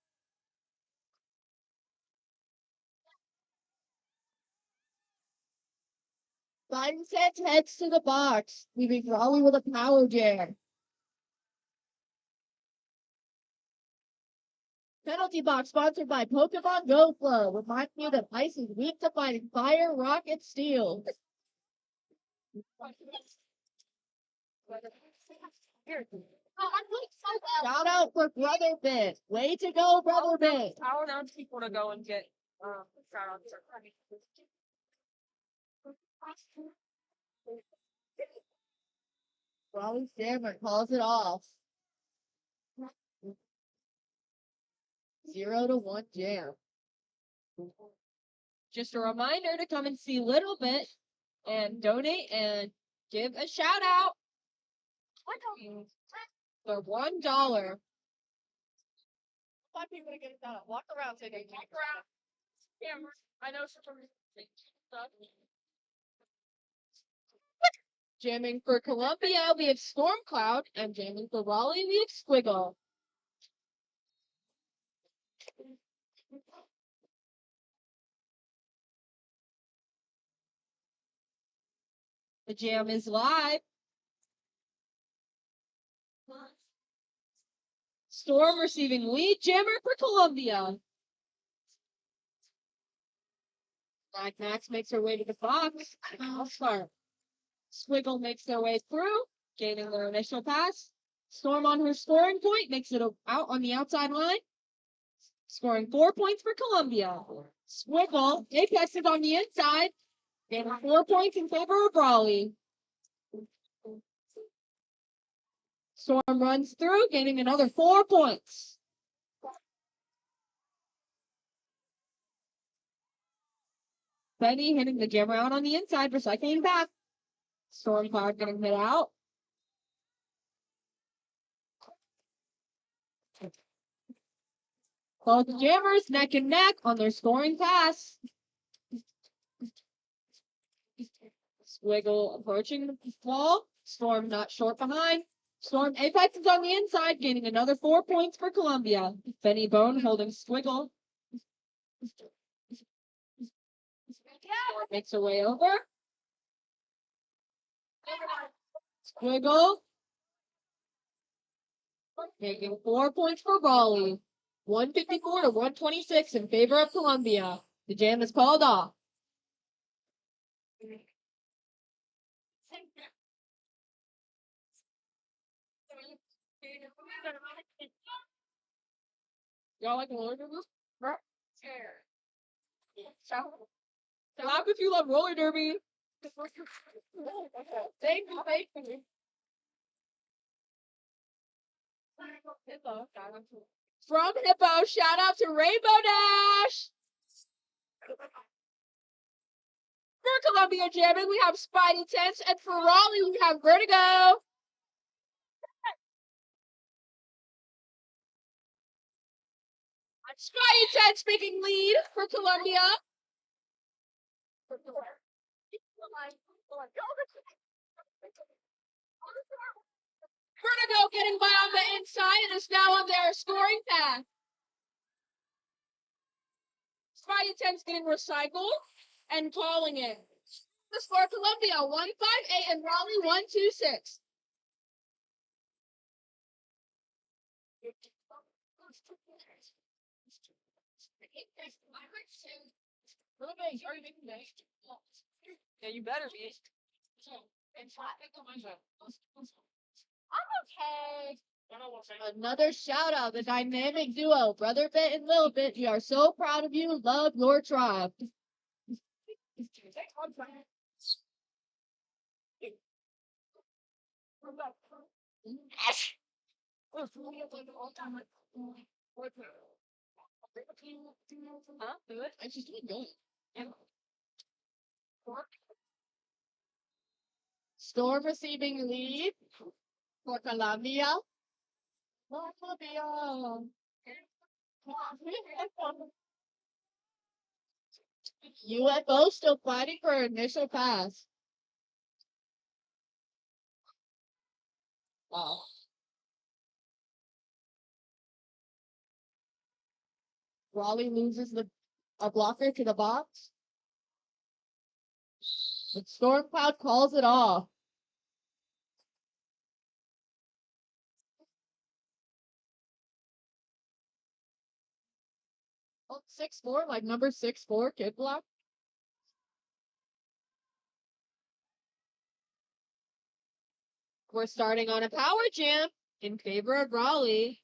Fighting Sets heads to the box, leaving Raleigh with a power jam. Penalty box sponsored by Pokemon Go Club. Reminds you that ice is weak to fighting fire, rock, and steel. Shout out for Brother Bit. Way to go, Brother Bit. I'll announce people to go and get shout outs. Raleigh Stammer calls it off. 0-1 jam. Just a reminder to come and see Little Bit and donate and give a shout out for $1. 5 people to get a shout out. Walk around, say they walk around. Yeah, I know some stuff. Jamming for Columbia, we have Storm Cloud, and jamming for Raleigh, we have Squiggle. The jam is live. Storm receiving lead jammer for Columbia. Black Max makes her way to the box. I'll start. Squiggle makes their way through, gaining their initial pass. Storm on her scoring point makes it out on the outside line, scoring 4 points for Columbia. Squiggle apexes on the inside, gaining 4 points in favor of Raleigh. Storm runs through, gaining another 4 points. Benny hitting the jammer out on the inside, recycling back. Storm Cloud getting hit out. Both jammers neck and neck on their scoring pass. Squiggle approaching the ball. Storm not short behind. Storm apex is on the inside, gaining another 4 points for Columbia. Benny Bone holding Squiggle. Storm makes her way over. Squiggle making 4 points for Raleigh. 154 to 126 in favor of Columbia. The jam is called off. Y'all like roller derby? Clap if you love roller derby. Thank you, thank you. From Hippo, shout out to Rainbow Dash. For Columbia jamming, we have Spidey Tense, and for Raleigh, we have Vertigo. Spidey Tense making lead for Columbia. Vertigo getting by on the inside and is now on their scoring path. Spidey Tense getting recycled and calling it. The score Columbia 158 and Raleigh 126. Yeah, you better be. I'm okay. Another shout out, the dynamic duo, Brother Bit and Little Bit. We are so proud of you. Love your tribe. Huh? Do it? I just keep going. Storm receiving lead for Columbia. UFO still fighting for initial pass. Wow. Raleigh loses a blocker to the box. The storm cloud calls it off. 6-4, like number 6-4, kid block. We're starting on a power jam in favor of Raleigh.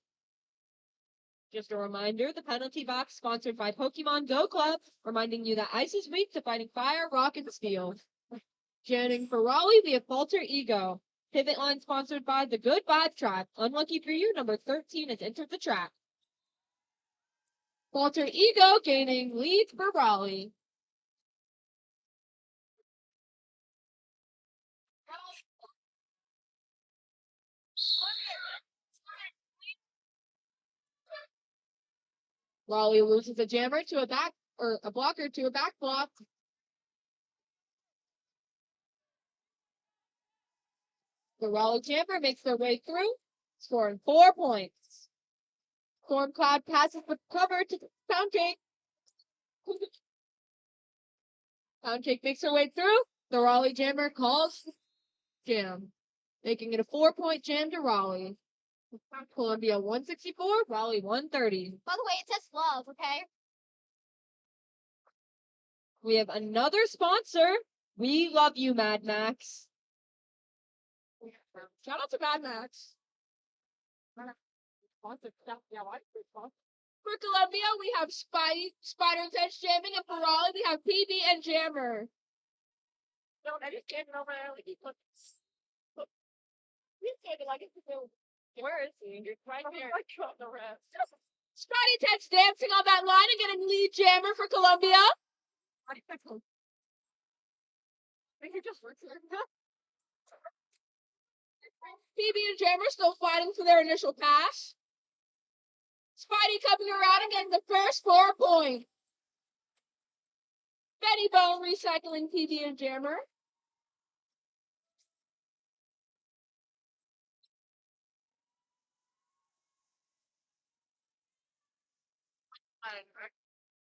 Just a reminder, the penalty box sponsored by Pokemon Go Club, reminding you that ice is weak to fighting fire, rock, and steel. Jamming for Raleigh, we have Falter Ego. Pivot line sponsored by the Good Vibe Tribe. Unlucky for you, number 13 has entered the track. Falter Ego gaining lead for Raleigh. Raleigh loses a jammer to a back, or a blocker to a back block. The Raleigh jammer makes their way through, scoring 4 points. Storm Cloud passes the cover to Pound Cake. Pound Cake makes her way through. The Raleigh jammer calls jam, making it a 4-point jam to Raleigh. Columbia 164, Raleigh 130. By the way, it says love, okay? We have another sponsor. We love you, Mad Max. Shout out to Mad Max. For Columbia, we have Spider Touch jamming, and for Raleigh, we have PB and Jammer. No, I just came over there like he put. He's standing like it's a. Where is he? You're right here. I dropped the rest. Spidey Touch dancing on that line and getting lead jammer for Columbia. I think you just worked here. PB and Jammer still fighting for their initial pass. Spidey coming around and getting the first 4 points. Betty Bone recycling PB and Jammer.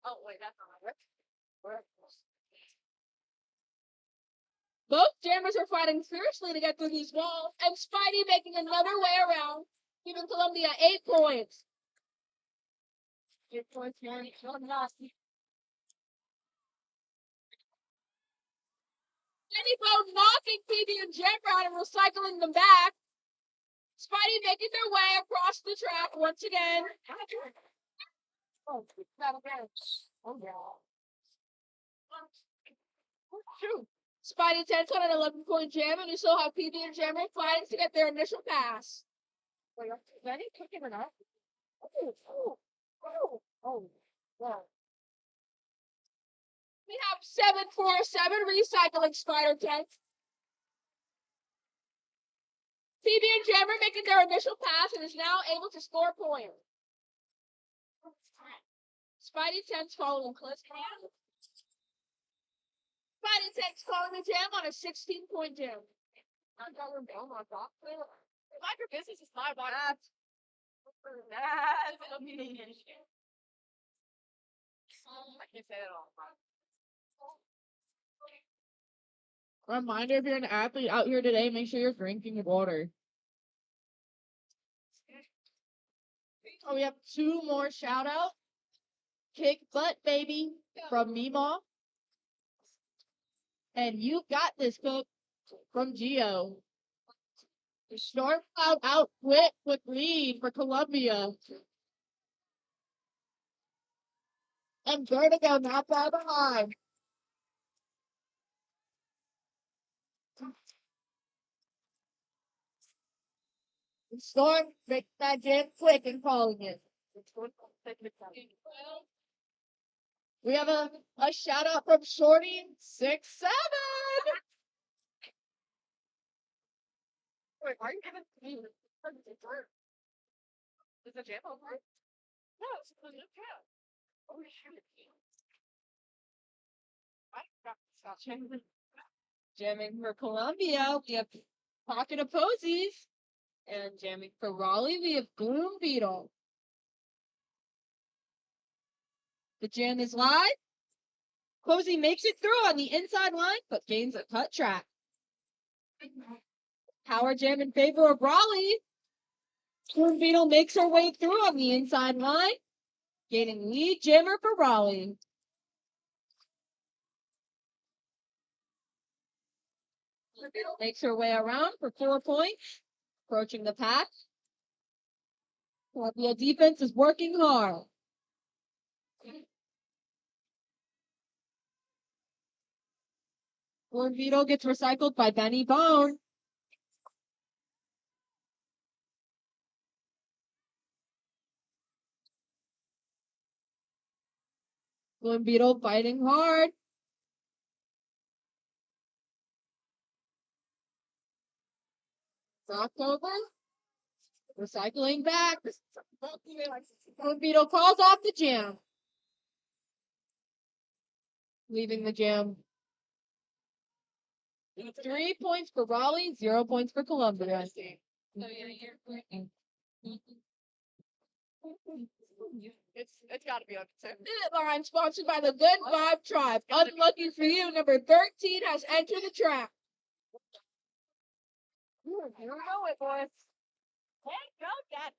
Oh, wait, that's not right. Both jammers are fighting fiercely to get through these walls, and Spidey making another way around, giving Columbia 8 points. 8 points, man. So nasty. Betty Bone knocking PB and Jammer out and recycling them back. Spidey making their way across the track once again. Oh, not again. Oh, yeah. Shoot. Spidey 10's got an 11-point jam, and you still have PB and Jammer fighting to get their initial pass. Wait, is that he cooking or not? Oh, wow. We have 747 recycling Spider 10. PB and Jammer making their initial pass and is now able to score points. Spidey 10's following close. Spidey 10's following the jam on a 16-point jam. I'm going down on top. Mind your business is my body. That's amazing. I can't say that all. Reminder, if you're an athlete out here today, make sure you're drinking water. Oh, we have 2 more shout outs. Kick Butt Baby from Meemaw. And You Got This Cook from Geo. The Storm Cloud out quick with lead for Columbia. And Vertigo not far behind. The Storm makes that jam quick and calling it. We have a shout out from Shorty 67. Wait, are you giving me? Is the jam over? No, it's a new jam. Oh, shoot. I got stop jamming. Jamming for Columbia, we have Pocket of Posies. And jamming for Raleigh, we have Gloom Beetle. The jam is live. Posey makes it through on the inside line, but gains a cut track. Power jam in favor of Raleigh. Storm Beetle makes her way through on the inside line, gaining lead jammer for Raleigh. Storm Beetle makes her way around for 4 points, approaching the pack. Columbia defense is working hard. Storm Beetle gets recycled by Benny Bone. Storm Beetle fighting hard. Knocked over. Recycling back. Storm Beetle calls off the jam. Leaving the jam. 3 points for Raleigh, 0 points for Columbia. It's got to be on the Minute line sponsored by the Good Vibe Tribe. Unlucky for you, number 13 has entered the track. You know it, boys. Hey, go, Dad.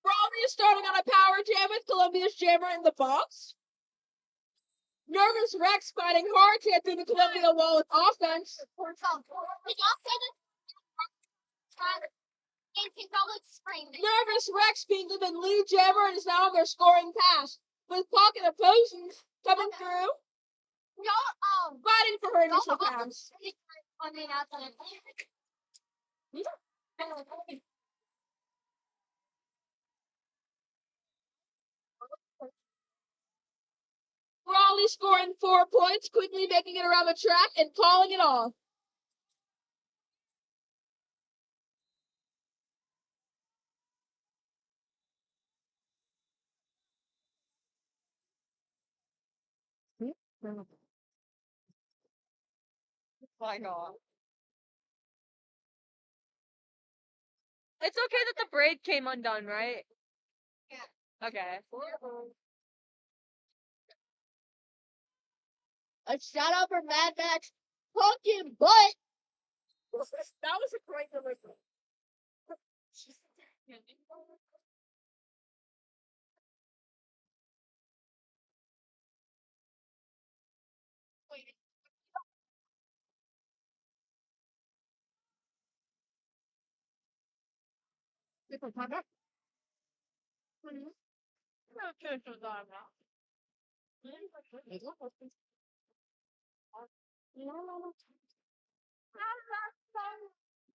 Raleigh is starting on a power jam with Columbia's jammer in the box. Nervous Rex fighting hard to get through the Columbia wall with offense. Nervous Rex being given lead jammer and is now on their scoring pass. With pocket opposing coming through. Fighting for her initial pass. Raleigh scoring 4 points, quickly making it around the track and calling it off. My God. It's okay that the braid came undone, right? Yeah. Okay. A shout out for Mad Max Pumpkin Butt. That was a great delivery.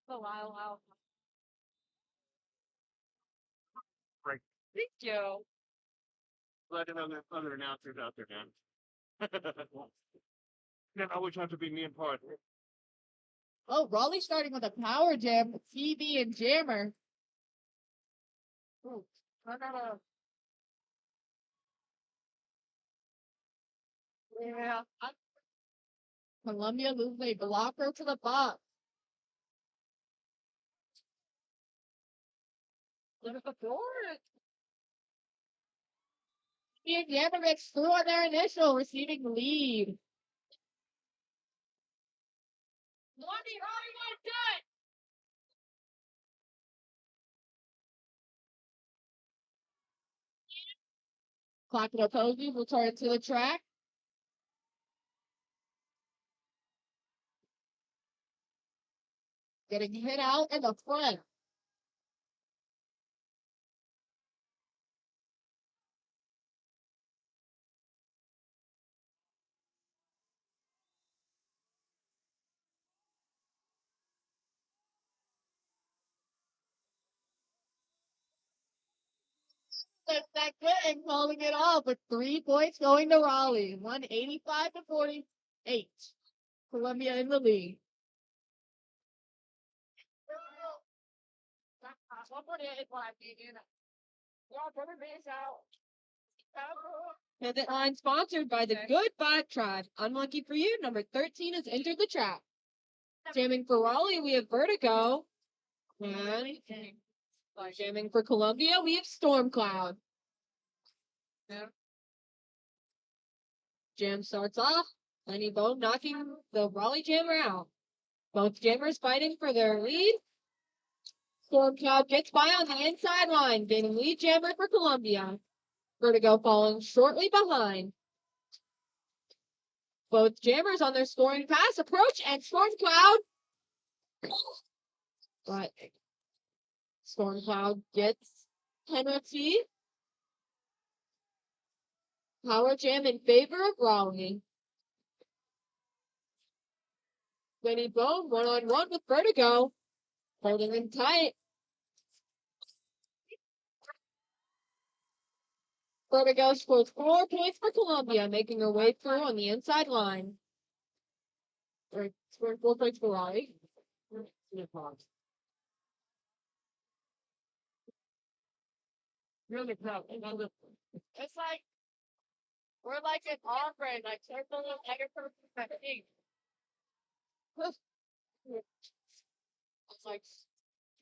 Oh, wow. Right. Thank you. Glad to have other announcers out there, man. Don't always have to be me and Pod. Oh, Raleigh starting with a power jam with TV and jammer. Ooh, I gotta. Yeah. Columbia moves a blocker to the box. Look at the board. TV and jammer gets through on their initial, receiving the lead. Lundy, Raleigh, not done. Clock it Posey will turn to the track. Getting hit out in the front. That's that good and calling it off with 3 points going to Raleigh. 185 to 48. Columbia in the lead. Pivot line sponsored by the Good Vibe Tribe. Unlucky for you, number 13 has entered the track. Jamming for Raleigh, we have Vertigo. And Jamming for Columbia, we have Storm Cloud. Yeah. Jam starts off. Lenny Bone knocking the Raleigh Jammer out. Both jammers fighting for their lead. Storm Cloud gets by on the inside line, gaining lead jammer for Columbia. Vertigo following shortly behind. Both jammers on their scoring pass approach, and Storm Cloud. But Storm Cloud gets penalty. Power jam in favor of Raleigh. Lenny Bone one-on-one with Vertigo. Holding him tight. Vertigo scores 4 points for Columbia, making her way through on the inside line. Or scoring 4 points for Raleigh. Really proud. It's like we're like an ombre, like circle of everything. It's like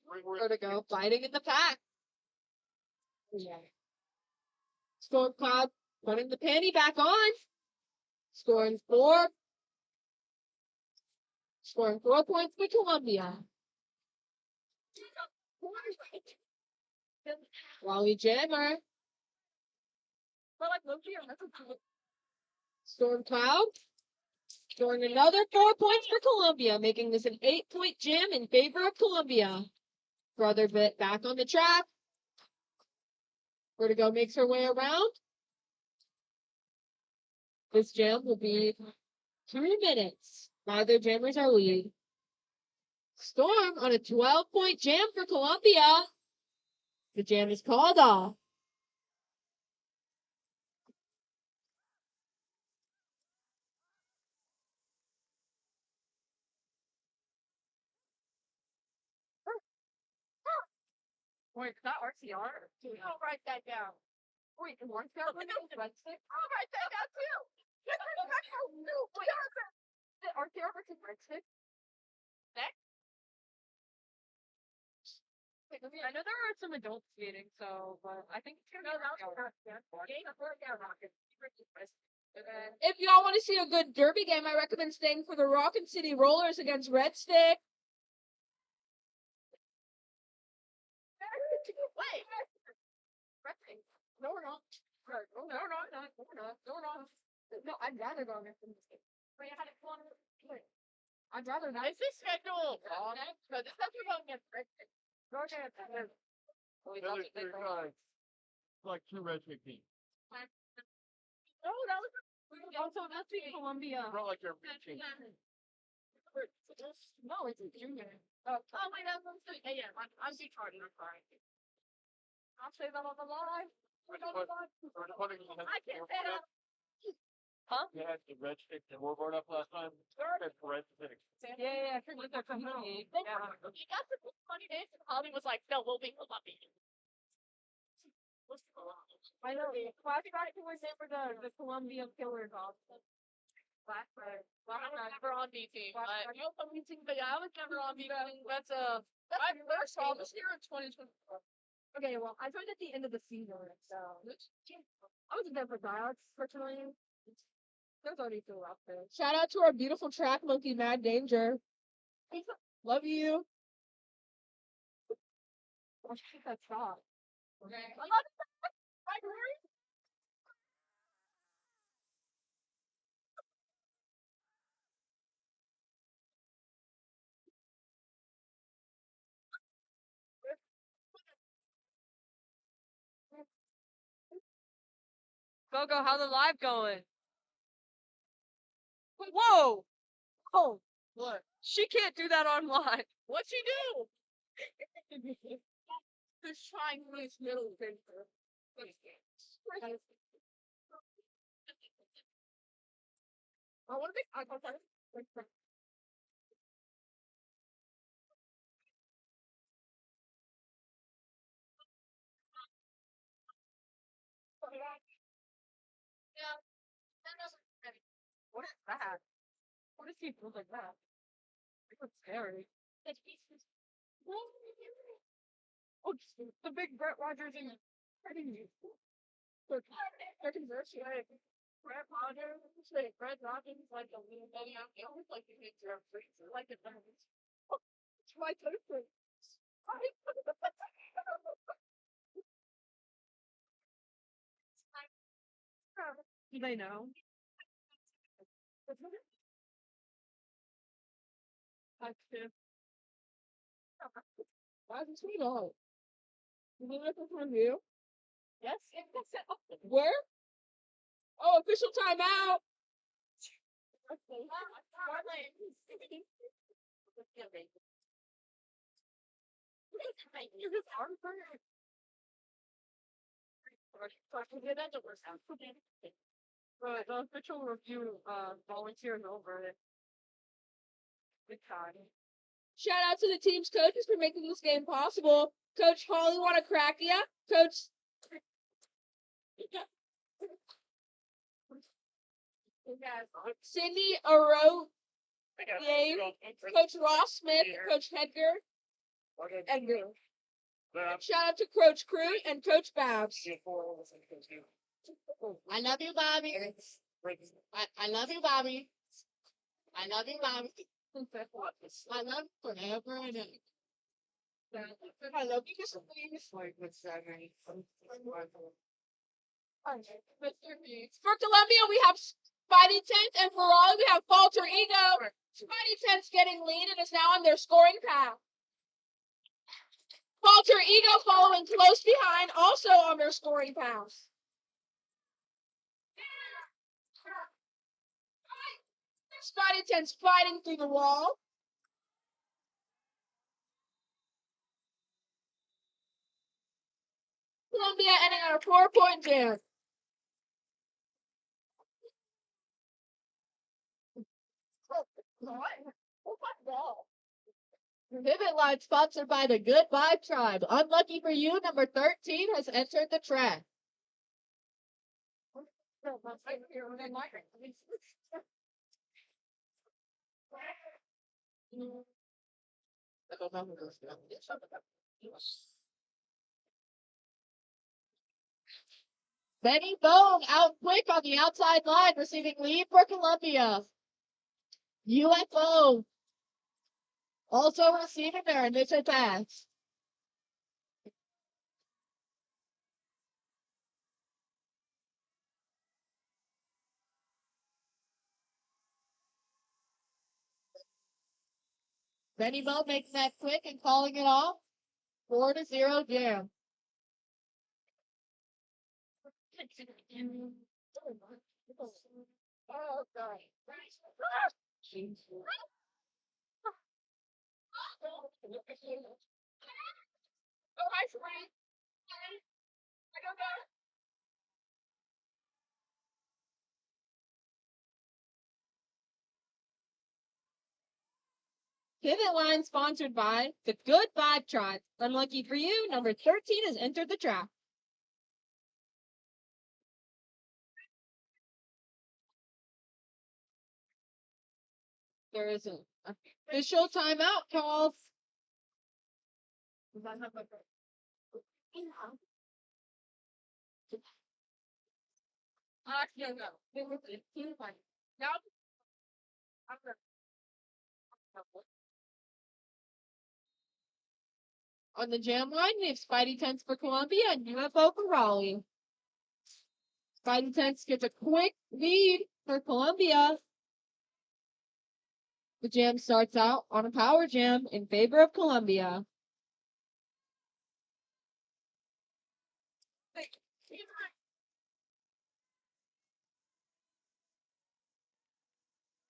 Vertigo fighting in the pack. Storm Cloud putting the panty back on. Scoring 4 points for Columbia. Raleigh Jammer. But like Loki, Storm Cloud scoring another 4 points for Columbia, making this an 8-point jam in favor of Columbia. Brother Bit back on the track. Vertigo makes her way around. This jam will be 2 minutes. Neither jammers are lead. Storm on a 12-point jam for Columbia. The jam is called off. wait, is that RCR? I'll write that down. Wait, and one's got one of breadstick? I'll write that down too. Wait, is it RCR versus breadstick? Next? Wait, I know there are some adults skating, so, but I think it's gonna be If y'all want to see a good derby game, I recommend staying for the Rockin' City Rollers against Red Stick. Wait! Breadstick. No, we're not. No, we're not. No, we're not. No, we're not. No, I'd rather go against them. But you had it one. I'd rather not. Is this schedule wrong? No, this has to be going against breadstick. Go against them. Another 3 times. Like 2 red chick teams. No, that was also that's in Columbia. Not like they're reaching. No, it's a junior. Oh wait, that's yeah. I'm retarded. I'm sorry. I'll say that on the line. I can't say that. Huh? You had the red stick that were brought up last time. That's red stick. Yeah. I forget their community. Yeah. You got the funny days. Holly was like, "No, we'll be Columbia." I know. Last night we were there for the Columbia Killers also. Last night. I was never on B team. You know, B team, but yeah, I was never on B team. That's my first time this year in 2024. Okay, well, I joined at the end of the season, so I wasn't there for tryouts personally. There's already two out there. Shout out to our beautiful track monkey, Mad Danger. Love you. I think that's shot. Okay. I love it. I agree. Go, how's the live going? Whoa! Oh, What? she can't do that online. What'd she do? Just trying this middle finger. I want to make eye contact. Yeah. What is that? What does he look like that? It looks scary. Oh, the big Brett Rogers and they're conversing. Brett Rogers, Brett Rogers is like a little baby. I always like to hit your freezer, like a it's my toaster. Do they know? I too. Why is it sweet on? Is it from you? Yes. Where? Oh, official timeout. The official review volunteer over it. Good time. Shout out to the team's coaches for making this game possible. Coach Holly want to crack ya. Coach Cindy Aro, Coach Ross Smith, Coach Edgar. Shout out to Coach Crew and Coach Babs. I love you, Bobby. I love you, Bobby. I love you, Bobby. I love you forever and ever. I love you, Mr. Please. For Columbia, we have Spidey Tent, and for Raleigh, we have Falter Ego. Spidey Tent's getting lead and is now on their scoring path. Falter Ego following close behind, also on their scoring path. Spidey Tent's fighting through the wall. Columbia ending on a 4-point jam. Pivot line sponsored by the Good Vibe Tribe. Unlucky for you, number 13 has entered the track. I don't know who goes down. Benny Bone out quick on the outside line, receiving lead for Columbia. UFO also receiving their initial pass. Benny Bone making that quick and calling it off. 4-0 jam. Oh, God. Oh, hi, Spidey. I don't know. Pivot line sponsored by the Good Vibe Tribe. Unlucky for you, number 13 has entered the track. There is an official timeout call. No, no. It was a team fight. Now, I'm gonna. On the jam line, we have Spidey Tents for Columbia and UFO for Raleigh. Spidey Tents gets a quick lead for Columbia. The jam starts out on a power jam in favor of Columbia.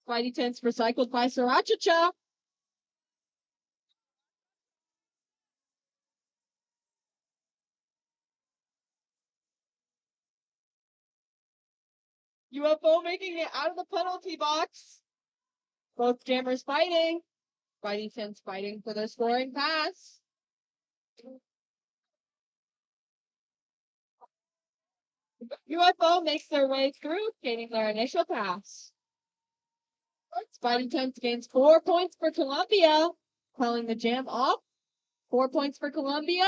Spidey Tents recycled by Sriracha. UFO making it out of the penalty box. Both jammers fighting. Spidey Tents fighting for their scoring pass. UFO makes their way through, gaining their initial pass. Spidey Tents gains 4 points for Columbia, calling the jam off. 4 points for Columbia,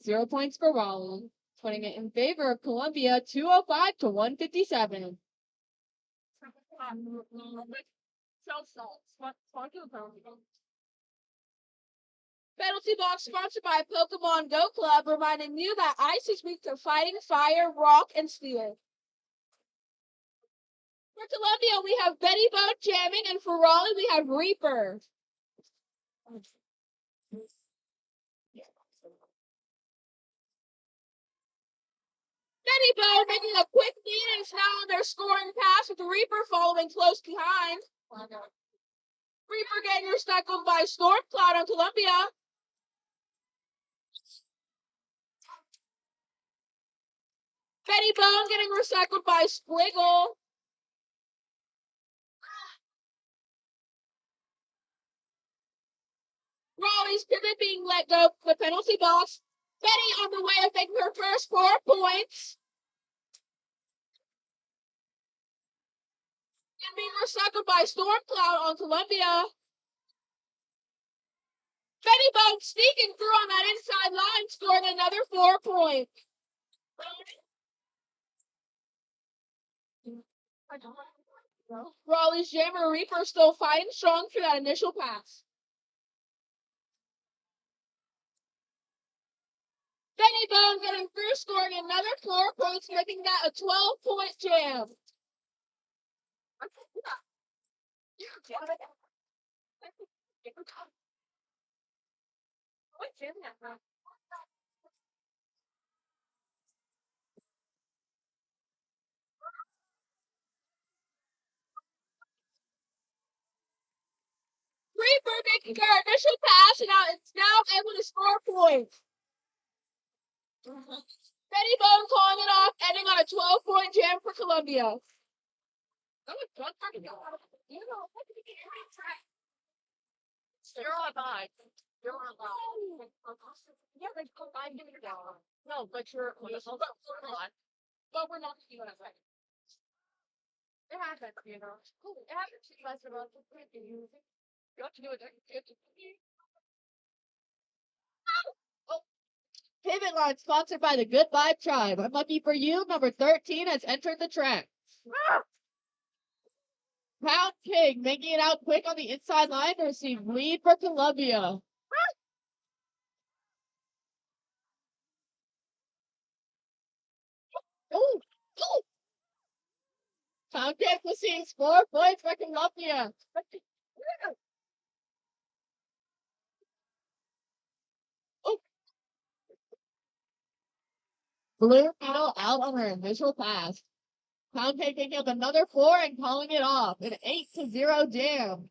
0 points for Raleigh, putting it in favor of Columbia 205 to 157. Penalty box sponsored by Pokemon Go Club, reminding you that ice is weak to fighting fire, rock, and steel. For Columbia, we have Betty Boat jamming, and for Raleigh, we have Reaper. Betty Boat making a quick lead and is now on their scoring pass with Reaper following close behind. Reaper getting recycled by Storm Cloud on Columbia. Betty Bone getting recycled by Squiggle. Raleigh's pivot being let go from the penalty box. Betty on the way of making her first 4 points. And being recycled by Storm Cloud on Columbia. Betty Bone sneaking through on that inside line, scoring another 4 points. Raleigh's Jammer Reaper still fighting strong for that initial pass. Betty Bone getting through, scoring another 4 points, making that a 12-point jam. Reaper making her initial pass, and now it's able to score points. Betty Bone calling it off, ending on a 12-point jam for Columbia. You're on mine. You're on mine. Yeah, like, I'm giving it down. No, but you're on. But we're not doing it. It happens, you know. It happens to us about the you have to do it. Pivot line sponsored by the Good Vibe Tribe. Unlucky for you, number 13 has entered the track. Pound King making it out quick on the inside line to receive lead for Columbia. Ooh, ooh. Pound King receives 4 points for Columbia. Blue Metal out on her initial pass. Pound Cake picking up another 4 and calling it off. An 8-0 jam.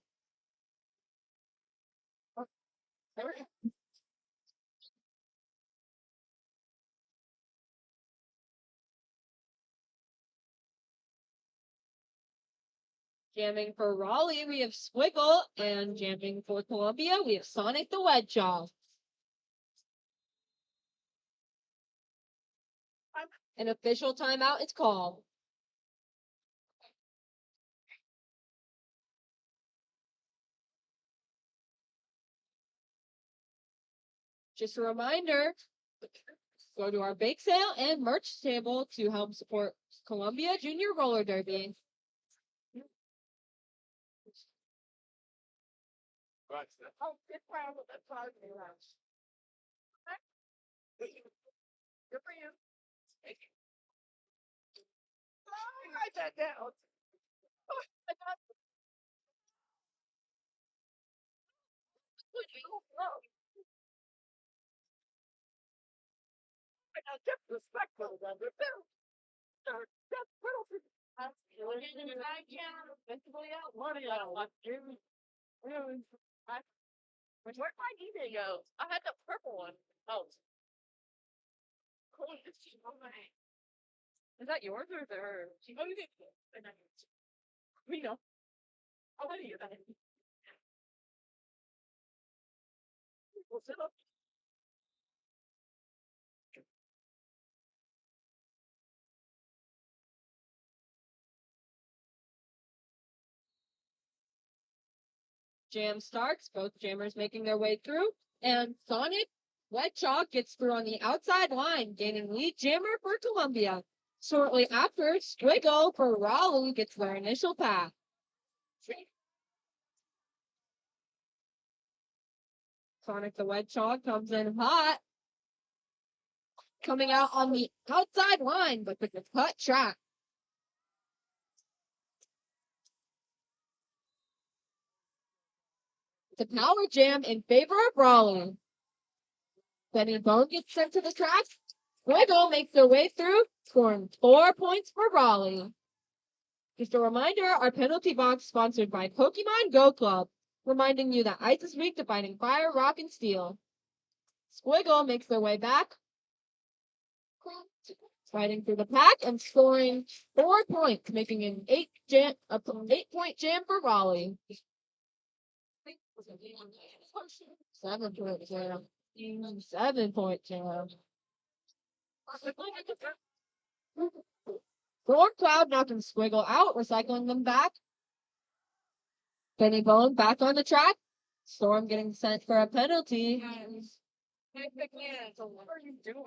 Jamming for Raleigh, we have Squiggle, and jamming for Columbia, we have Sonic the Hedgehog. An official timeout is called. Just a reminder, go to our bake sale and merch table to help support Columbia Junior Roller Derby. Oh, good problem. That's why I do that. Good for you. Thank you. Write that down. Disrespectful of them. That's penalty. I can't. Money out. Really? Where'd my eBay go? I had the purple one. Oh. Cool. Is that yours or is it hers? Oh, you did. We know. I'll tell you that. We'll sit up. Jam starts, both jammers making their way through, and Sonic Wet Chalk gets through on the outside line, gaining lead jammer for Columbia. Shortly after, Squiggle for Raleigh gets their initial pass. Sonic the Hedgehog comes in hot, coming out on the outside line, but with the cut track. The power jam in favor of Raleigh. Benny Bone gets sent to the track. Squiggle makes their way through, scoring 4 points for Raleigh. Just a reminder, our penalty box sponsored by Pokemon Go Club, reminding you that ice is weak to fighting fire, rock, and steel. Squiggle makes their way back, fighting through the pack and scoring 4 points, making an 8-point jam for Raleigh. 7-point jam. 7-point jam. Storm Cloud knocking Squiggle out, recycling them back. Benny Bone back on the track. Storm getting sent for a penalty. What are you doing?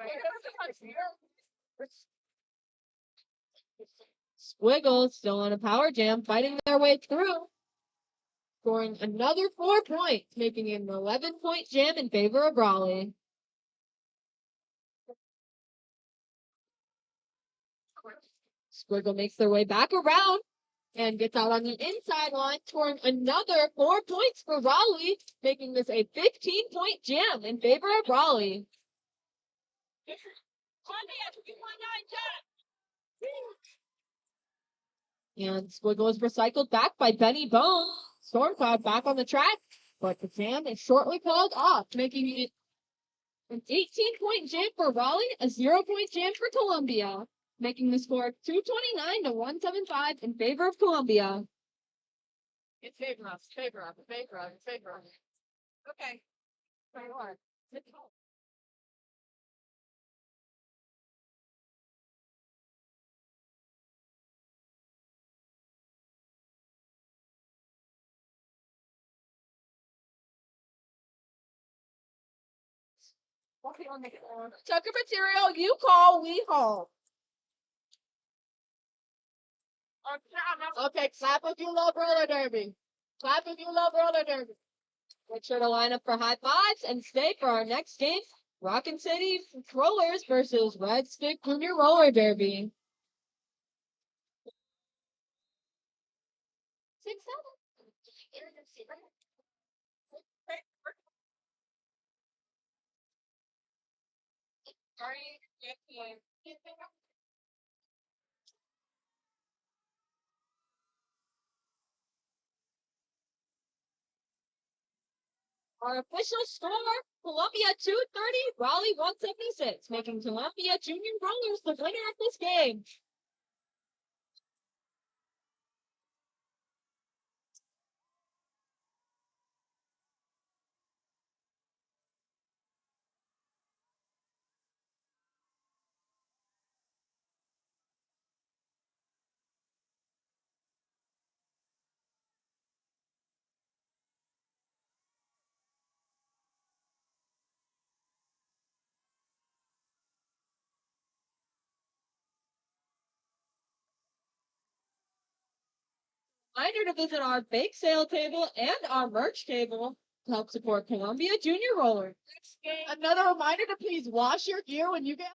Squiggle still on a power jam, fighting their way through. Scoring another 4 points, making it an 11-point jam in favor of Raleigh. Squiggle makes their way back around and gets out on the inside line, scoring another 4 points for Raleigh, making this a 15-point jam in favor of Raleigh. And Squiggle is recycled back by Benny Bone. Stormcloud back on the track, but the jam is shortly called off, making it an 18-point jam for Raleigh, a 0-point jam for Columbia, making the score 229 to 175 in favor of Columbia. It's favor us, favor us, favor us, favor us. Okay. Very hard. Tucker material, you call, we haul. Okay, clap if you love roller derby. Clap if you love roller derby. Make sure to line up for high fives and stay for our next game, Rockin' City Rollers versus Red Stick Junior Roller Derby. 6-7. Our official score, Columbia 230, Raleigh 176, making Columbia Junior Rollers the winner of this game. Reminder to visit our bake sale table and our merch table to help support Columbia Junior Roller. Next game. Another reminder to please wash your gear when you get